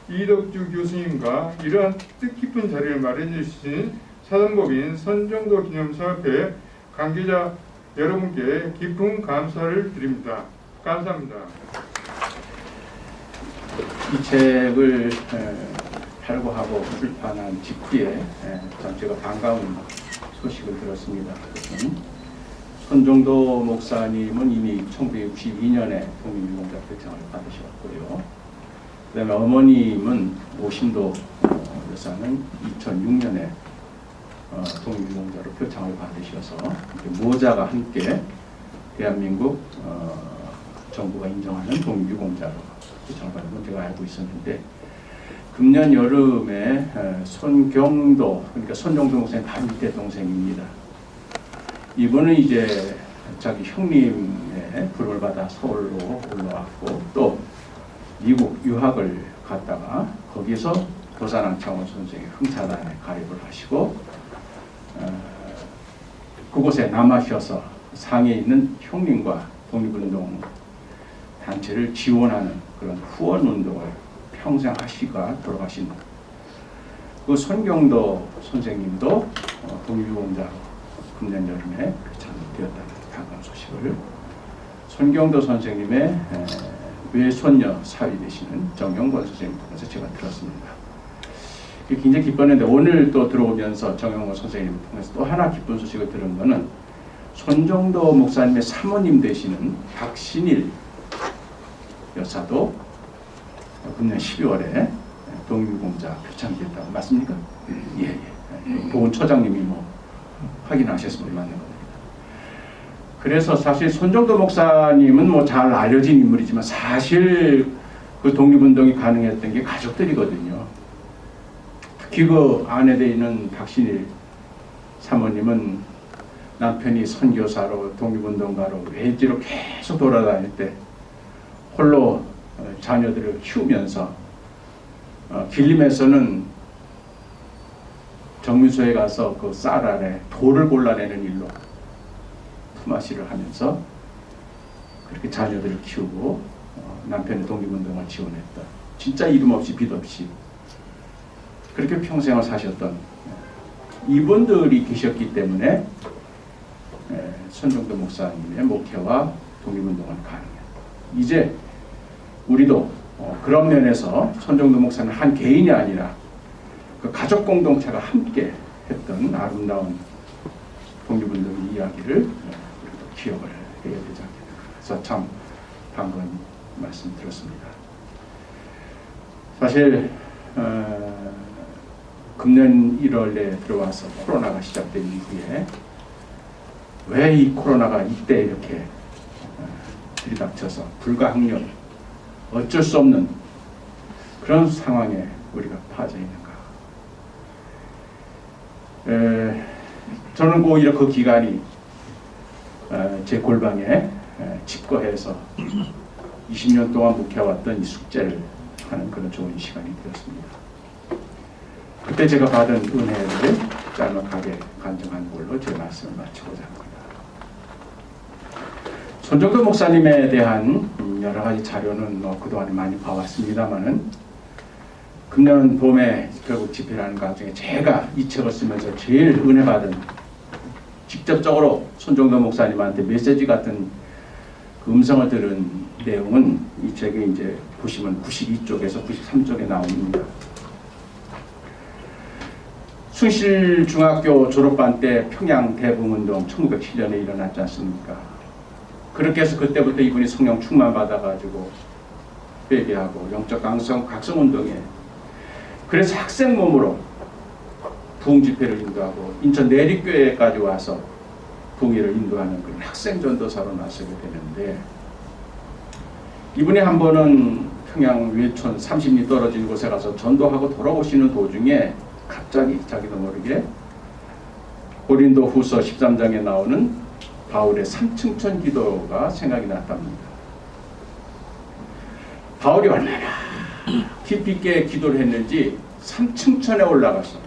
Speaker 5: 이덕주 교수님과 이러한 뜻깊은 자리를 마련해 주신 사단법인 손정도 기념사업회 관계자 여러분께 깊은 감사를 드립니다. 감사합니다.
Speaker 3: 이 책을 발고하고 출판한 직후에 제가 반가운 소식을 들었습니다. 손정도 목사님은 이미 1962년에 독립유공자 표창을 받으셨고요. 그 다음에 어머님은 오신도 여사는 2006년에 독립유공자로 표창을 받으셔서 모자가 함께 대한민국 정부가 인정하는 독립유공자로 표창을 받은 건 제가 알고 있었는데, 금년 여름에 손경도, 그러니까 손정도 목사님 바로 밑에 동생입니다. 이분은 이제 자기 형님의 부름을 받아 서울로 올라왔고 또 미국 유학을 갔다가 거기서 도산항 창원 선생의 흥사단에 가입을 하시고 그곳에 남아셔서 상해에 있는 형님과 독립운동 단체를 지원하는 그런 후원운동을 평생 하시가 돌아가신 그 손경도 선생님도 독립유공자로 금년 여름에 참되었다는 반가운 소식을 손경도 선생님의 외손녀 사위 되시는 정영권 선생님 통해서 제가 들었습니다. 굉장히 기뻤는데 오늘 또 들어오면서 정영권 선생님 통해서 또 하나 기쁜 소식을 들은 것은 손정도 목사님의 사모님 되시는 박신일 여사도 금년 12월에 독립유공자 표창됐다고 맞습니까? 예. 보훈처장님이 확인하셨으면 맞는 겁니다. 그래서 사실 손정도 목사님은 잘 알려진 인물이지만 사실 그 독립운동이 가능했던 게 가족들이거든요. 특히 그 아내 되는 박신일 사모님은 남편이 선교사로 독립운동가로 외지로 계속 돌아다닐 때 홀로 자녀들을 키우면서 길림에서는 정민소에 가서 그 쌀 아래 돌을 골라내는 일로 품앗이를 하면서 그렇게 자녀들을 키우고 남편의 독립운동을 지원했다. 진짜 이름 없이 빚 없이 그렇게 평생을 사셨던 이분들이 계셨기 때문에 손정도 목사님의 목회와 독립운동은 가능해요. 이제 우리도 그런 면에서 손정도 목사는 한 개인이 아니라 그 가족 공동체가 함께 했던 아름다운 독립운동의 이야기를 기억을 해야 되지 않겠나. 그래서 참 반가운 말씀 들었습니다. 사실 금년 1월에 들어와서 코로나가 시작된 이후에 왜 이 코로나가 이때 이렇게 들이닥쳐서 불가항력, 어쩔 수 없는 그런 상황에 우리가 빠져 있는가. 저는 오히려 그 기간이 제 골방에 집거해서 20년 동안 묵혀왔던 이 숙제를 하는 그런 좋은 시간이 되었습니다. 그때 제가 받은 은혜를 짤막하게 간증한 걸로 제 말씀을 마치고자 합니다. 손정도 목사님에 대한 여러 가지 자료는 그동안에 많이 봐왔습니다만은 금년 봄에 결국 집회를 하는 과정에 제가 이 책을 쓰면서 제일 은혜받은, 직접적으로 손정도 목사님한테 메시지 같은 그 음성을 들은 내용은 이 책에 이제 보시면 92쪽에서 93쪽에 나옵니다. 숭실중학교 졸업반 때 평양 대붕운동 1907년에 일어났지 않습니까? 그렇게 해서 그때부터 이분이 성령 충만 받아가지고 빼게 하고 영적 각성 운동에 그래서 학생 몸으로 부흥 집회를 인도하고 인천 내립교회까지 와서 부흥회를 인도하는 그런 학생 전도사로 나서게 되는데 이분이 한 번은 평양 외촌 30리 떨어진 곳에 가서 전도하고 돌아오시는 도중에 갑자기 자기도 모르게 고린도 후서 13장에 나오는 바울의 삼층천 기도가 생각이 났답니다. 바울이 얼마나 깊이 있게 기도를 했는지 삼층천에 올라가서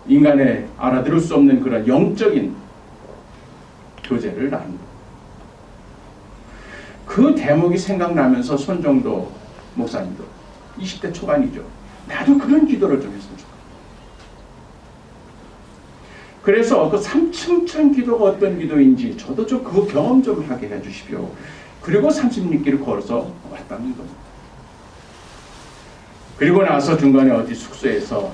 Speaker 3: 인간의 알아들을 수 없는 그런 영적인 교제를 나눈 그 대목이 생각나면서 손정도 목사님도 20대 초반이죠. 나도 그런 기도를 좀 했으면 좋겠다. 그래서 그 삼층천 기도가 어떤 기도인지 저도 좀 그 경험 좀 하게 해주십시오. 그리고 30리길을 걸어서 왔다는 겁니다. 그리고 나서 중간에 어디 숙소에서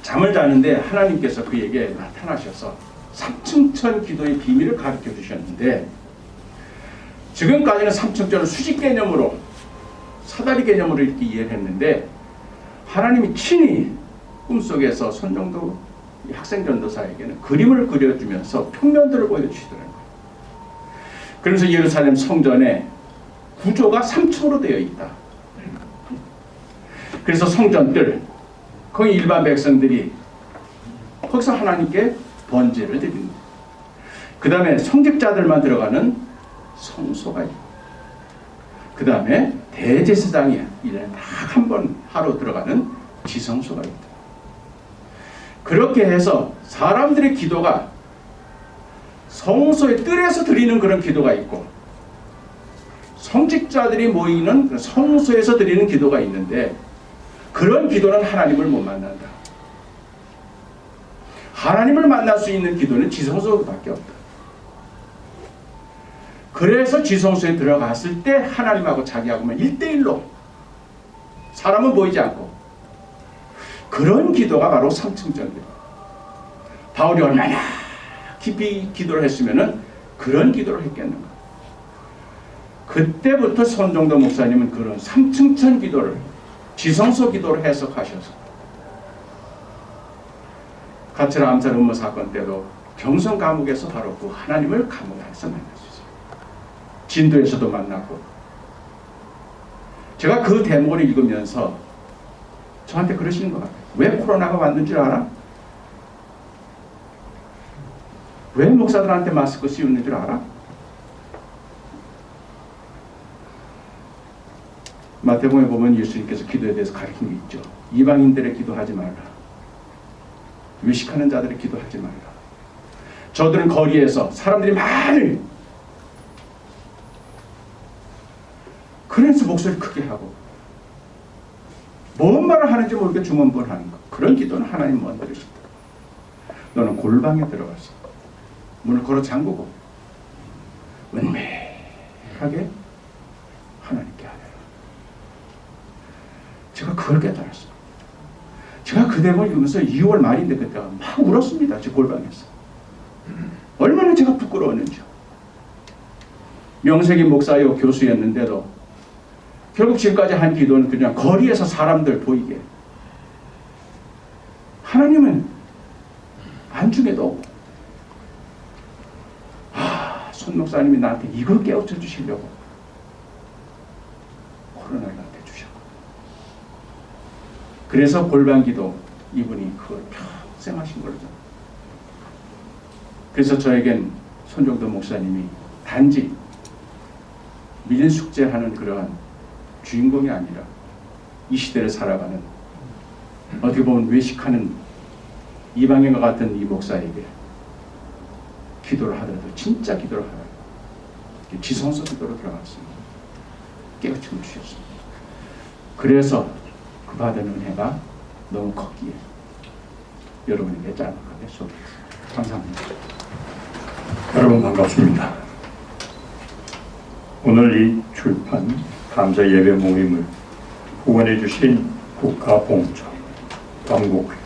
Speaker 3: 잠을 자는데 하나님께서 그에게 나타나셔서 삼층천 기도의 비밀을 가르쳐 주셨는데 지금까지는 삼층천을 수직 개념으로 사다리 개념으로 이렇게 이해를 했는데 하나님이 친히 꿈속에서 손정도 학생 전도사에게는 그림을 그려주면서 평면들을 보여주시더라고요. 그러면서 예루살렘 성전의 구조가 3층으로 되어 있다. 그래서 성전들 거기 일반 백성들이 거기서 하나님께 번제를 드립니다. 그 다음에 성직자들만 들어가는 성소가 있고 그 다음에 대제사장이 1년에 딱 한 번 하루 들어가는 지성소가 있다. 그렇게 해서 사람들의 기도가 성소의 뜰에서 드리는 그런 기도가 있고 성직자들이 모이는 성소에서 드리는 기도가 있는데 그런 기도는 하나님을 못 만난다. 하나님을 만날 수 있는 기도는 지성소밖에 없다. 그래서 지성소에 들어갔을 때 하나님하고 자기하고만 1대1로 사람은 보이지 않고 그런 기도가 바로 삼층천 기도. 바울이 얼마나 깊이 기도를 했으면은 그런 기도를 했겠는가. 그때부터 손정도 목사님은 그런 삼층천 기도를 지성소 기도를 해석하셔서 가츠라 암살 음모 사건 때도 경성 감옥에서 바로 그 하나님을 감옥에서 만날 수 있어요. 진도에서도 만났고 제가 그 대목을 읽으면서 저한테 그러시는 것 같아요. 왜 코로나가 왔는 줄 알아? 왜 목사들한테 마스크 씌우는 줄 알아? 마태복음에 보면 예수님께서 기도에 대해서 가르친 게 있죠. 이방인들의 기도하지 말라. 외식하는 자들의 기도하지 말라. 저들은 거리에서 사람들이 많이 그래서 목소리 크게 하고 뭔 말을 하는지 모르게 중언부언하는 거. 그런 기도는 하나님 못 들으신다. 너는 골방에 들어가서 문을 걸어 잠그고 은밀하게 하나님께 하라. 제가 그걸 깨달았어요. 제가 그 대목을 읽으면서 2월 말인데 그때가 막 울었습니다. 제 골방에서. 얼마나 제가 부끄러웠는지요. 명색이 목사요 교수였는데도 결국 지금까지 한 기도는 그냥 거리에서 사람들 보이게. 하나님은 안중에도 없고 손 목사님이 나한테 이걸 깨우쳐 주시려고 코로나를 나한테 주셨고 그래서 골방기도 이분이 그걸 평생 하신 거죠. 그래서 저에겐 손정도 목사님이 단지 밀숙제하는 그러한 주인공이 아니라 이 시대를 살아가는 어떻게 보면 외식하는 이방인과 같은 이 목사에게 기도를 하더라도 진짜 기도를 하라. 지성소 기도로 들어갔습니다. 깨우침을 주셨습니다. 그래서 그 받은 은혜가 너무 컸기에 여러분에게 짤막하게 소개했습니다. 감사합니다.
Speaker 1: 여러분 반갑습니다. 오늘 이 출판 감사 예배 모임을 후원해 주신 국가봉사, 광복회,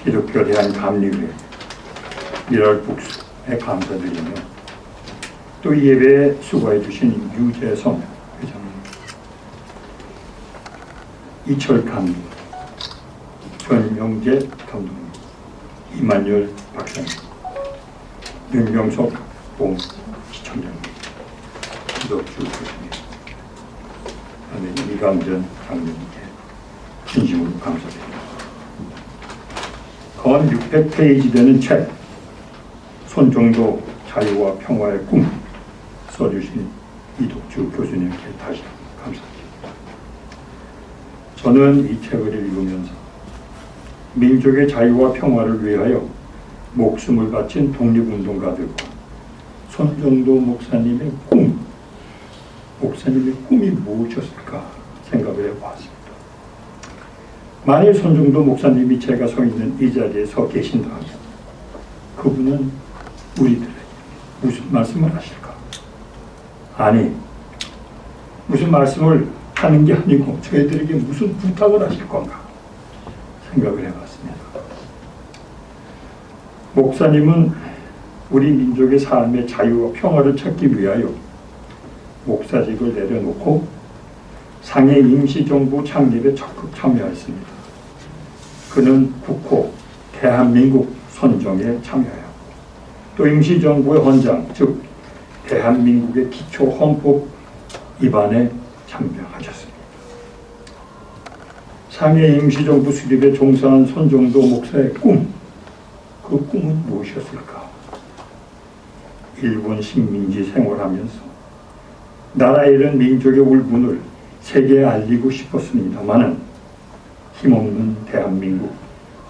Speaker 1: 기독교 대한감리회, 1월 북수에 감사드리며 또 이 예배에 수고해 주신 유재성 회장님, 이철감, 전명재 감독님, 이만열 박사님, 윤경석 봉 시청장님, 기덕주 교수님, 그다음에 이감전 장로님께 진심으로 감사드립니다. 건 600페이지 되는 책 손정도 자유와 평화의 꿈 써주신 이덕주 교수님께 다시 감사드립니다. 저는 이 책을 읽으면서 민족의 자유와 평화를 위하여 목숨을 바친 독립운동가들과 손정도 목사님의 목사님의 꿈이 무엇이었을까 생각을 해보았습니다. 만일 손정도 목사님이 제가 서 있는 이 자리에 서 계신다면 그분은 우리들에게 무슨 말씀을 하실까? 아니, 무슨 말씀을 하는 게 아니고 저희들에게 무슨 부탁을 하실 건가 생각을 해봤습니다. 목사님은 우리 민족의 삶의 자유와 평화를 찾기 위하여 목사직을 내려놓고 상해 임시정부 창립에 적극 참여했습니다. 그는 국호 대한민국 선정에 참여하였고 또 임시정부의 헌장, 즉 대한민국의 기초 헌법 위반에 참여하셨습니다. 상해 임시정부 수립에 종사한 손정도 목사의 꿈, 그 꿈은 무엇이었을까? 일본 식민지 생활하면서 나라에 이른 민족의 울분을 세계에 알리고 싶었습니다마는 힘없는 대한민국,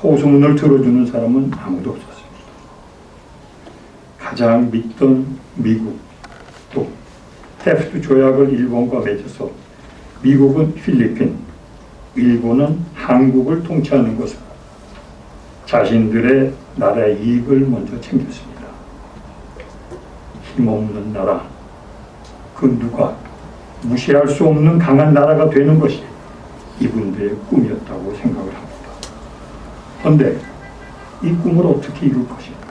Speaker 1: 호소문을 들어주는 사람은 아무도 없었습니다. 가장 믿던 미국, 또 테프트 조약을 일본과 맺어서 미국은 필리핀, 일본은 한국을 통치하는 것을 자신들의 나라의 이익을 먼저 챙겼습니다. 힘없는 나라, 그 누가 무시할 수 없는 강한 나라가 되는 것이 이분들의 꿈이었다고 생각을 합니다. 그런데 이 꿈을 어떻게 이룰 것입니까?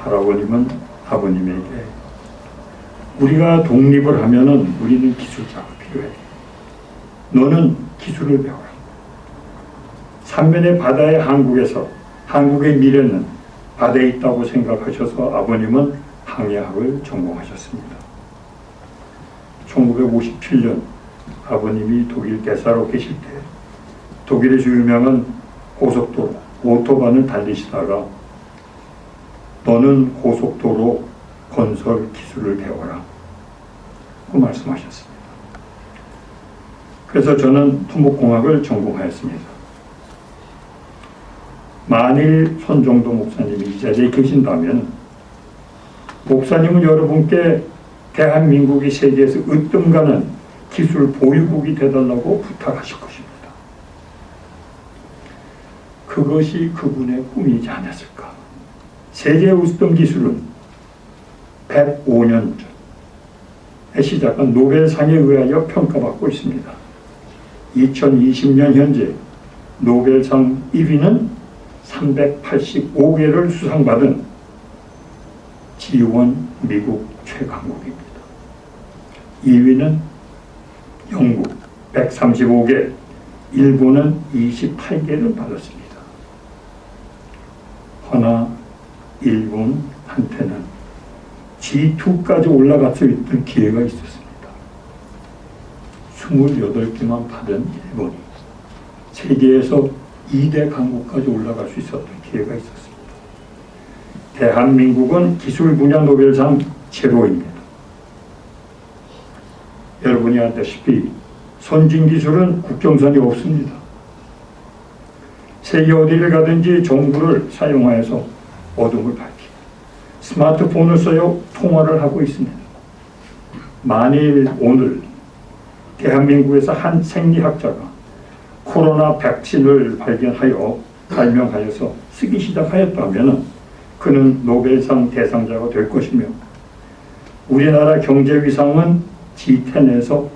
Speaker 1: 할아버님은 아버님에게 우리가 독립을 하면은 우리는 기술자가 필요해. 너는 기술을 배워라. 삼면의 바다의 한국에서 한국의 미래는 바다에 있다고 생각하셔서 아버님은 항해학을 전공하셨습니다. 1957년 아버님이 독일 대사로 계실 때 독일에서 유명한 고속도로 오토반을 달리시다가 너는 고속도로 건설 기술을 배워라 그 말씀하셨습니다. 그래서 저는 토목공학을 전공하였습니다. 만일 손정도 목사님이 이 자리에 계신다면 목사님은 여러분께 대한민국이 세계에서 으뜸가는 기술 보유국이 되달라고 부탁하실 것입니다. 그것이 그분의 꿈이지 않았을까. 세계 으뜸 기술은 105년 전에 시작한 노벨상에 의하여 평가받고 있습니다. 2020년 현재 노벨상 1위는 385개를 수상받은 지원 미국 최강국입니다. 2위는 영국 135개, 일본은 28개를 받았습니다. 허나 일본한테는 G2까지 올라갈 수 있던 기회가 있었습니다. 28개만 받은 일본이 세계에서 2대 강국까지 올라갈 수 있었던 기회가 있었습니다. 대한민국은 기술 분야 노벨상 제로입니다. 여러분이 알다시피 선진기술은 국경선이 없습니다. 세계 어디를 가든지 정부를 사용하여서 어둠을 밝히고 스마트폰을 써요 통화를 하고 있습니다. 만일 오늘 대한민국에서 한 생리학자가 코로나 백신을 발명하여서 쓰기 시작하였다면 그는 노벨상 대상자가 될 것이며 우리나라 경제 위상은 G10에서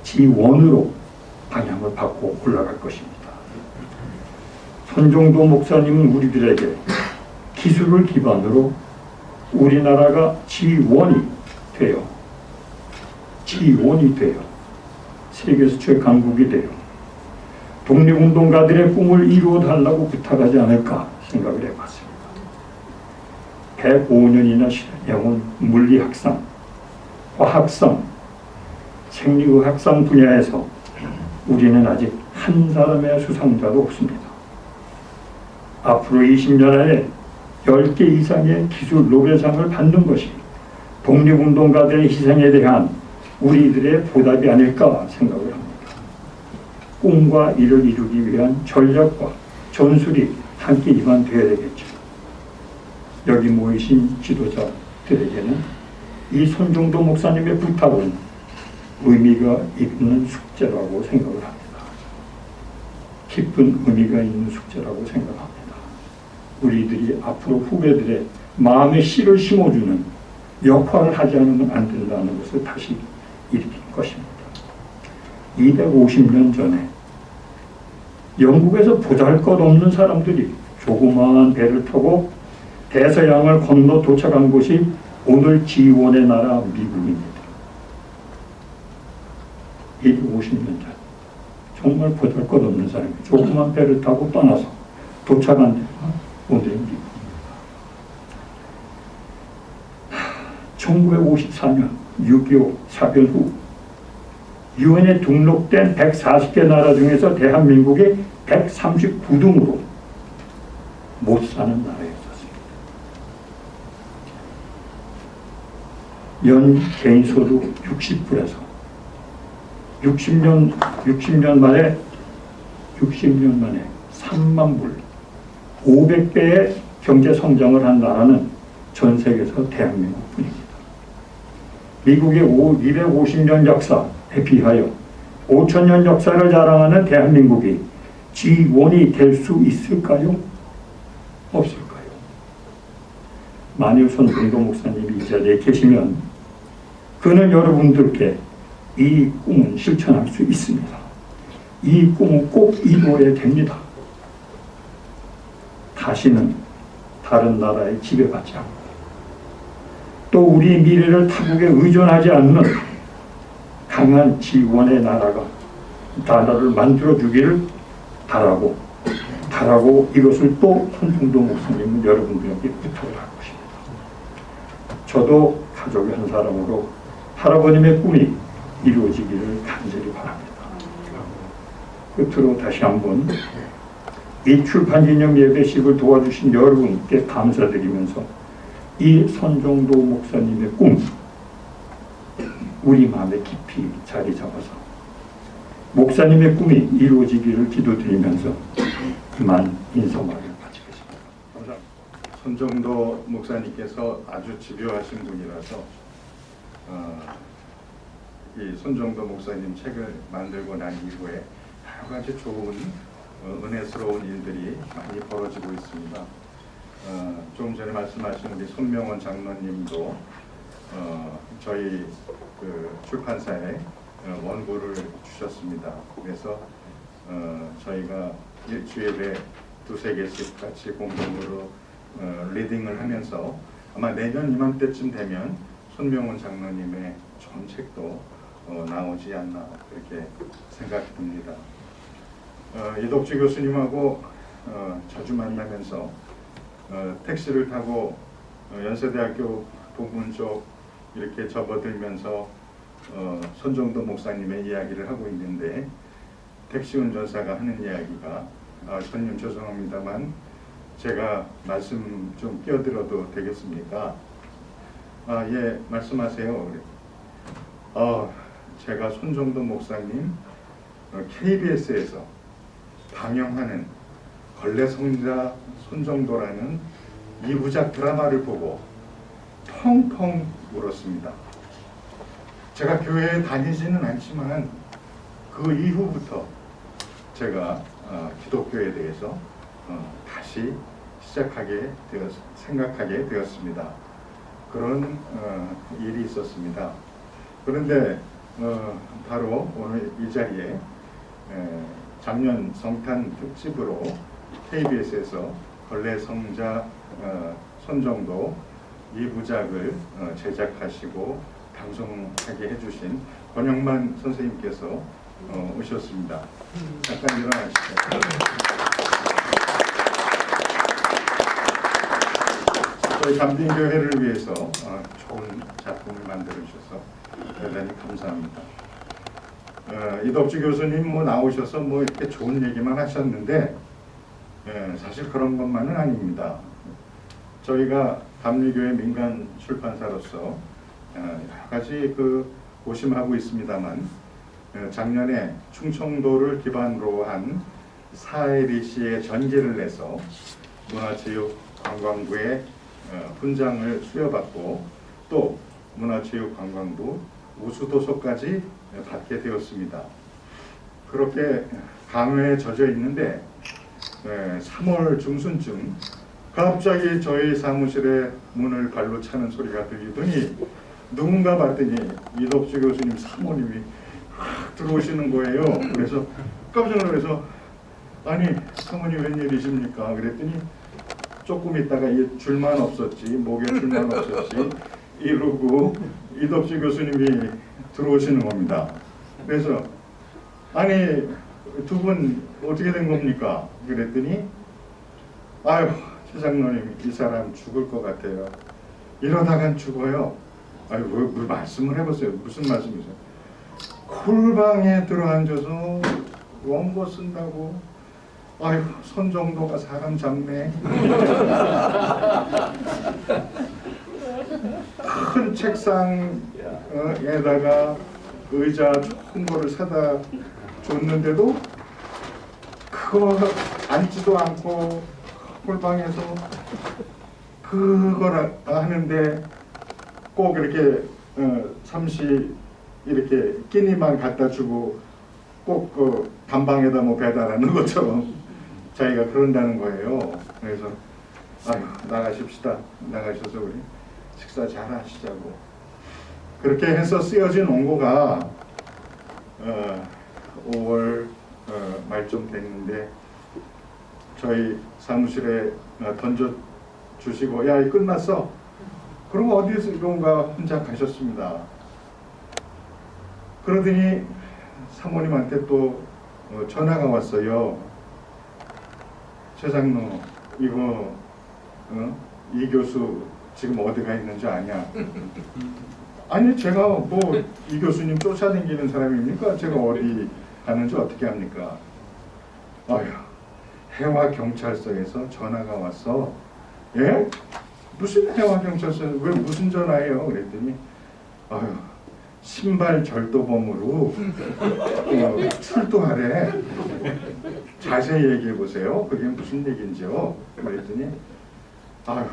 Speaker 1: G1으로 방향을 바꿔 올라갈 것입니다. 손정도 목사님은 우리들에게 기술을 기반으로 우리나라가 G1이 돼요. 세계에서 최강국이 돼요. 독립운동가들의 꿈을 이루어달라고 부탁하지 않을까 생각을 해봤습니다. 105년이나 해온 물리학상, 화학상, 생리의학상 분야에서 우리는 아직 한 사람의 수상자도 없습니다. 앞으로 20년 안에 10개 이상의 기술 노벨상을 받는 것이 독립운동가들의 희생에 대한 우리들의 보답이 아닐까 생각을 합니다. 꿈과 이를 이루기 위한 전략과 전술이 함께 입안되어야 되겠죠. 여기 모이신 지도자들에게는 이 손정도 목사님의 부탁은 의미가 있는 숙제라고 생각을 합니다. 깊은 의미가 있는 숙제라고 생각합니다. 우리들이 앞으로 후배들의 마음에 씨를 심어주는 역할을 하지 않으면 안 된다는 것을 다시 일으킨 것입니다. 250년 전에 영국에서 보잘것없는 사람들이 조그마한 배를 타고 대서양을 건너 도착한 곳이 오늘 G1의 나라 미국입니다. 250년 전 정말 보잘것없는 사람이 조그만 배를 타고 떠나서 도착한 데가 오늘의 미국입니다. 1954년 6.25 사변 후 유엔에 등록된 140개 나라 중에서 대한민국이 139등으로 못 사는 나라였었습니다. 연 개인 소득 60불에서 60년 만에 3만 불 500배의 경제 성장을 한 나라는 전 세계에서 대한민국뿐입니다. 미국의 250년 역사에 비하여 5,000년 역사를 자랑하는 대한민국이 G1이 될 수 있을까요? 없을까요? 만일 손정도 목사님이 이 자리에 계시면 그는 여러분들께 이 꿈은 실천할 수 있습니다. 이 꿈은 꼭 이루어야 됩니다. 다시는 다른 나라에 지배받지 않고 또 우리 미래를 타국에 의존하지 않는 강한 G1의 나라를 만들어주기를 바라고 이것을 또 손정도 목사님은 여러분들에게 부탁을 할 것입니다. 저도 가족의 한 사람으로 할아버님의 꿈이 이루어지기를 간절히 바랍니다. 끝으로 다시 한번 이 출판기념 예배식을 도와주신 여러분께 감사드리면서 이 손정도 목사님의 꿈 우리 마음에 깊이 자리 잡아서 목사님의 꿈이 이루어지기를 기도드리면서 이만 인사말을 마치겠습니다.
Speaker 6: 감사합니다. 손정도 목사님께서 아주 집요하신 분이라서 이 손정도 목사님 책을 만들고 난 이후에 여러 가지 좋은 은혜스러운 일들이 많이 벌어지고 있습니다. 조금 전에 말씀하신 우리 손명원 장로님도 저희 그 출판사에 원고를 주셨습니다. 그래서 저희가 일주일에 2-3개씩 같이 공동으로 리딩을 하면서 아마 내년 이맘때쯤 되면 손명원 장로님의 좋은 책도 나오지 않나 그렇게 생각이 듭니다. 이덕주 교수님하고 자주 만나면서 택시를 타고 연세대학교 부문 쪽 이렇게 접어들면서 손정도 목사님의 이야기를 하고 있는데 택시 운전사가 하는 이야기가 손님 죄송합니다만 제가 말씀 좀 끼어들어도 되겠습니까? 예, 말씀하세요. 제가 손정도 목사님 KBS에서 방영하는 걸레성자 손정도라는 2부작 드라마를 보고 펑펑 울었습니다. 제가 교회에 다니지는 않지만 그 이후부터 제가 기독교에 대해서 다시 생각하게 되었습니다. 그런 일이 있었습니다. 그런데 바로 오늘 이 자리에 작년 성탄 특집으로 KBS에서 걸레성자 손정도 2부작을 제작하시고 방송하게 해주신 권영만 선생님께서 오셨습니다. 잠깐 일어나시죠. 저희 감빈교회를 위해서 좋은 작품을 만들어 주셔서 대단히 감사합니다. 이덕주 교수님 나오셔서 이렇게 좋은 얘기만 하셨는데 사실 그런 것만은 아닙니다. 저희가 감리교회 민간 출판사로서 여러 가지 고심하고 있습니다만 작년에 충청도를 기반으로 한 사해리 씨의 전기를 내서 문화체육관광부의 훈장을 수여받고 또 문화체육관광부 우수도서까지 받게 되었습니다. 그렇게 강회에 젖어 있는데 3월 중순쯤 갑자기 저희 사무실에 문을 발로 차는 소리가 들리더니 누군가 봤더니 이덕주 교수님 사모님이 확 들어오시는 거예요. 그래서 깜짝 놀라서 아니 사모님 웬일이십니까? 그랬더니 조금 있다가 줄만 없었지, 목에 줄만 없었지 이러고 이덕주 교수님이 들어오시는 겁니다. 그래서 아니 두 분 어떻게 된 겁니까? 그랬더니 아유 최 장로님 이 사람 죽을 것 같아요. 이러다간 죽어요. 아유 뭘 말씀을 해보세요. 무슨 말씀이세요? 콜방에 들어앉아서 원고 쓴다고. 아유 손 정도가 사람 잡네. 큰 책상에다가 의자 좋은 거를 사다 줬는데도 그거 앉지도 않고 홀방에서 그걸 하는데 꼭 이렇게 삼시 이렇게 끼니만 갖다 주고 꼭 단방에다 배달하는 것처럼 자기가 그런다는 거예요. 그래서 아유 나가십시다. 나가셔서 우리 식사 잘 하시자고. 그렇게 해서 쓰여진 원고가 5월 말쯤 됐는데 저희 사무실에 던져주시고 야 끝났어. 그럼 어디에서 이건가 혼자 가셨습니다. 그러더니 사모님한테 또 전화가 왔어요. 최 장로 이거 이 교수 지금 어디가 있는지 아냐? 아니 제가 이 교수님 쫓아다니는 사람입니까? 제가 어디 가는지 어떻게 합니까? 아휴 해와 경찰서에서 전화가 왔어. 예? 무슨 해와 경찰서? 왜 무슨 전화예요? 그랬더니 아휴 신발 절도범으로 출두하래. 자세히 얘기해 보세요. 그게 무슨 얘기인지요? 그랬더니 아휴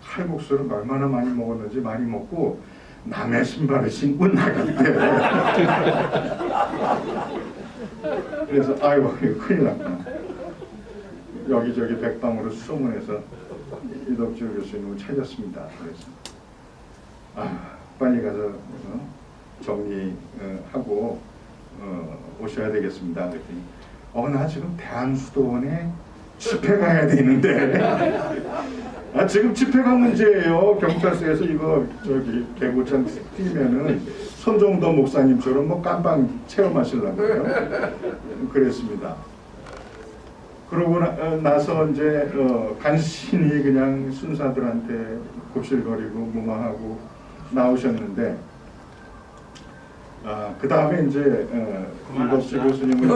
Speaker 6: 칼국수를 얼마나 많이 먹었는지 많이 먹고 남의 신발을 신고 나갔대. 그래서 아이고 큰일 났구나. 여기저기 백방으로 수소문해서 이덕주 교수님을 찾았습니다. 그래서 빨리 가서 정리하고 오셔야 되겠습니다. 그랬더니 나 지금 대한수도원에 집회 가야 되는데 지금 집회가 문제예요. 경찰서에서 이거 개고창 뛰면은 손정도 목사님처럼 깜빵 체험하시려고요. 그랬습니다. 그러고 나서 이제 간신히 그냥 순사들한테 곱실거리고 무마하고 나오셨는데 그 다음에 이제 이덕주 교수님을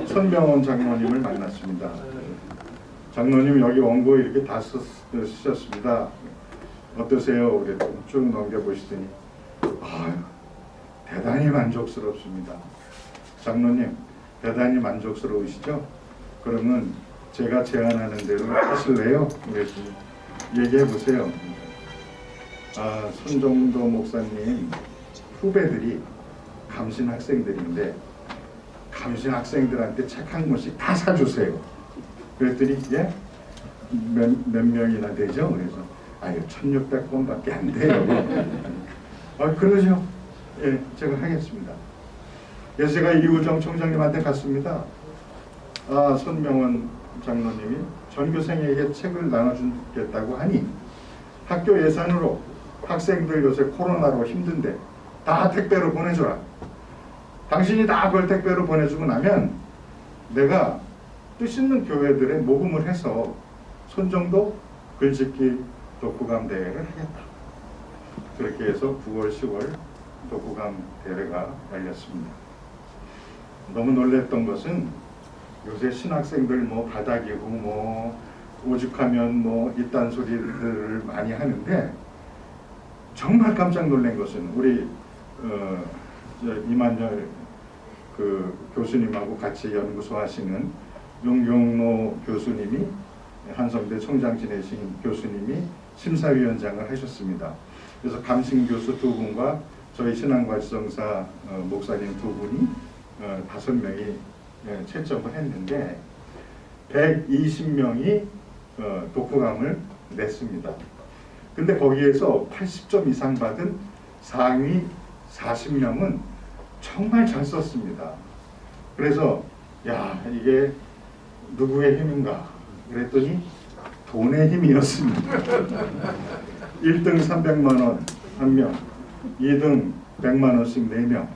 Speaker 6: 손병원 장로님을 만났습니다. 장로님 여기 원고 이렇게 다 쓰셨습니다. 어떠세요? 그랬더니 쭉 넘겨보시더니 대단히 만족스럽습니다. 장로님 대단히 만족스러우시죠? 그러면 제가 제안하는 대로 하실래요? 그랬더니 얘기해보세요. 손정도 목사님 후배들이 감신 학생들인데 감신 학생들한테 책 한 권씩 다 사주세요. 그랬더니 예? 몇 명이나 되죠? 그래서 1600권밖에 안 돼요. 그러죠. 예, 제가 하겠습니다. 그래서 제가 이우정 총장님한테 갔습니다. 손명원 장로님이 전교생에게 책을 나눠주겠다고 하니 학교 예산으로 학생들 요새 코로나로 힘든데 다 택배로 보내줘라. 당신이 다 그걸 택배로 보내주고 나면 내가 뜻 있는 교회들에 모금을 해서 손정도 글짓기 독후감 대회를 하겠다. 그렇게 해서 9월, 10월 독후감 대회가 열렸습니다. 너무 놀랬던 것은 요새 신학생들 뭐 바닥이고 뭐 오죽하면 뭐 이딴 소리들을 많이 하는데 정말 깜짝 놀란 것은 우리 이만열 그 교수님하고 같이 연구소 하시는 용경로 교수님이 한성대 총장 지내신 교수님이 심사위원장을 하셨습니다. 그래서 감신 교수 2분과 저희 신앙과지정사 목사님 2분이 5명이 채점을 했는데 120명이 독후감을 냈습니다. 근데 거기에서 80점 이상 받은 상위 40명은 정말 잘 썼습니다. 그래서 야, 이게 누구의 힘인가 그랬더니 돈의 힘이었습니다. 1등 300만 원 1명, 2등 100만 원씩 4명,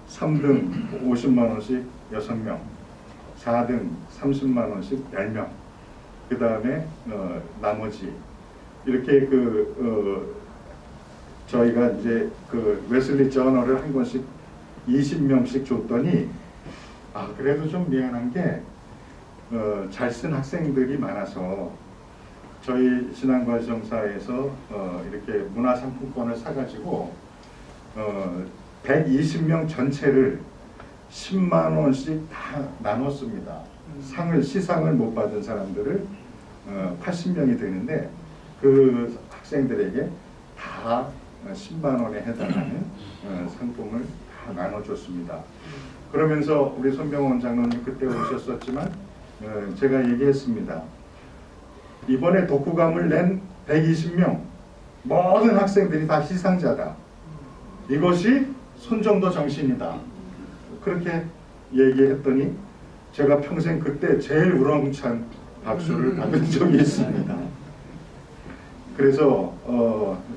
Speaker 6: 3등 50만 원씩 6명, 4등 30만 원씩 10명, 그 다음에 나머지 이렇게 저희가 이제 그 웨슬리 저널을 한 권씩 20명씩 줬더니 그래도 좀 미안한 게 잘 쓴 학생들이 많아서 저희 신앙과정사에서 이렇게 문화상품권을 사가지고 120명 전체를 10만 원씩 다 나눴습니다. 시상을 못 받은 사람들을 80명이 되는데 그 학생들에게 다 10만 원에 해당하는 상품을 다 나눠줬습니다. 그러면서 우리 손병원 장로님 그때 오셨었지만 제가 얘기했습니다. 이번에 독후감을 낸 120명 모든 학생들이 다 희상자다. 이것이 손정도 정신이다. 그렇게 얘기했더니 제가 평생 그때 제일 우렁찬 박수를 받은 적이 있습니다. 그래서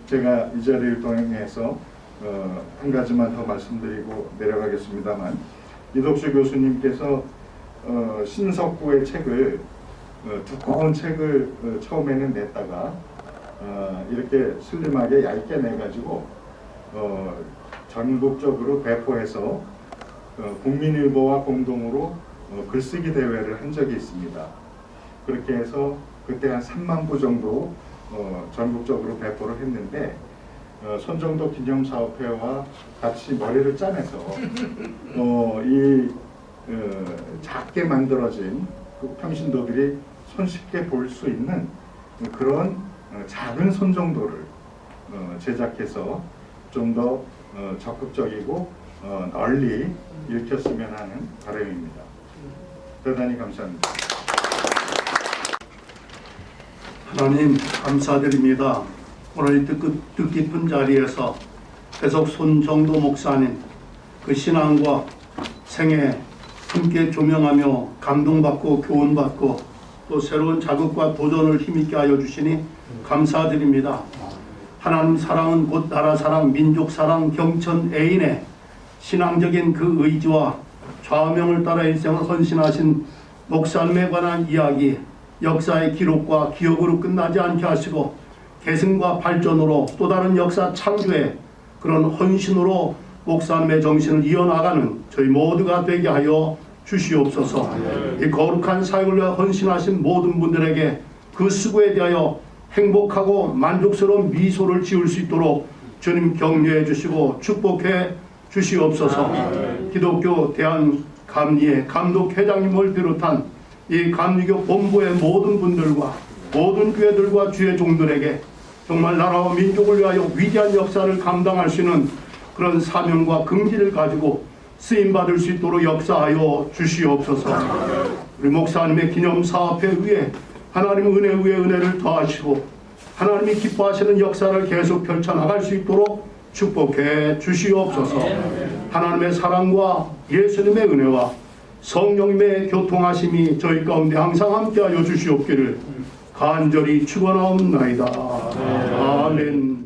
Speaker 6: 제가 이 자리를 통해서 한 가지만 더 말씀드리고 내려가겠습니다만 이덕수 교수님께서 신석구의 책을 두꺼운 책을 처음에는 냈다가 이렇게 슬림하게 얇게 내가지고 전국적으로 배포해서 국민일보와 공동으로 글쓰기 대회를 한 적이 있습니다. 그렇게 해서 그때 한 3만 부 정도 전국적으로 배포를 했는데 손정도 기념사업회와 같이 머리를 짜내서 작게 만들어진 그 평신도들이 손쉽게 볼 수 있는 그런 작은 손정도를 제작해서 좀 더 적극적이고 널리 읽혔으면 하는 바람입니다. 대단히 감사합니다.
Speaker 2: 하나님 감사드립니다. 오늘 이 뜻깊은 자리에서 계속 손정도 목사님 그 신앙과 생애 함께 조명하며 감동받고 교훈받고 또 새로운 자극과 도전을 힘있게 하여 주시니 감사드립니다. 하나님 사랑은 곧 나라 사랑, 민족 사랑, 경천 애인의 신앙적인 그 의지와 좌명을 따라 일생을 헌신하신 목사님에 관한 이야기, 역사의 기록과 기억으로 끝나지 않게 하시고 계승과 발전으로 또 다른 역사 창조의 그런 헌신으로 목사님의 정신을 이어나가는 저희 모두가 되게 하여 주시옵소서. 이 거룩한 사역을 위해 헌신하신 모든 분들에게 그 수고에 대하여 행복하고 만족스러운 미소를 지을 수 있도록 주님 격려해 주시고 축복해 주시옵소서. 기독교 대한감리회 감독회장님을 비롯한 이 감리교 본부의 모든 분들과 모든 교회들과 주의 종들에게 정말 나라와 민족을 위하여 위대한 역사를 감당할 수 있는 그런 사명과 긍지를 가지고 쓰임받을 수 있도록 역사하여 주시옵소서. 우리 목사님의 기념사업에 의해 하나님 은혜 위에 은혜를 더하시고 하나님이 기뻐하시는 역사를 계속 펼쳐나갈 수 있도록 축복해 주시옵소서. 하나님의 사랑과 예수님의 은혜와
Speaker 7: 성령님의 교통하심이 저희 가운데 항상 함께하여 주시옵기를 간절히 축원하옵나이다. 아멘.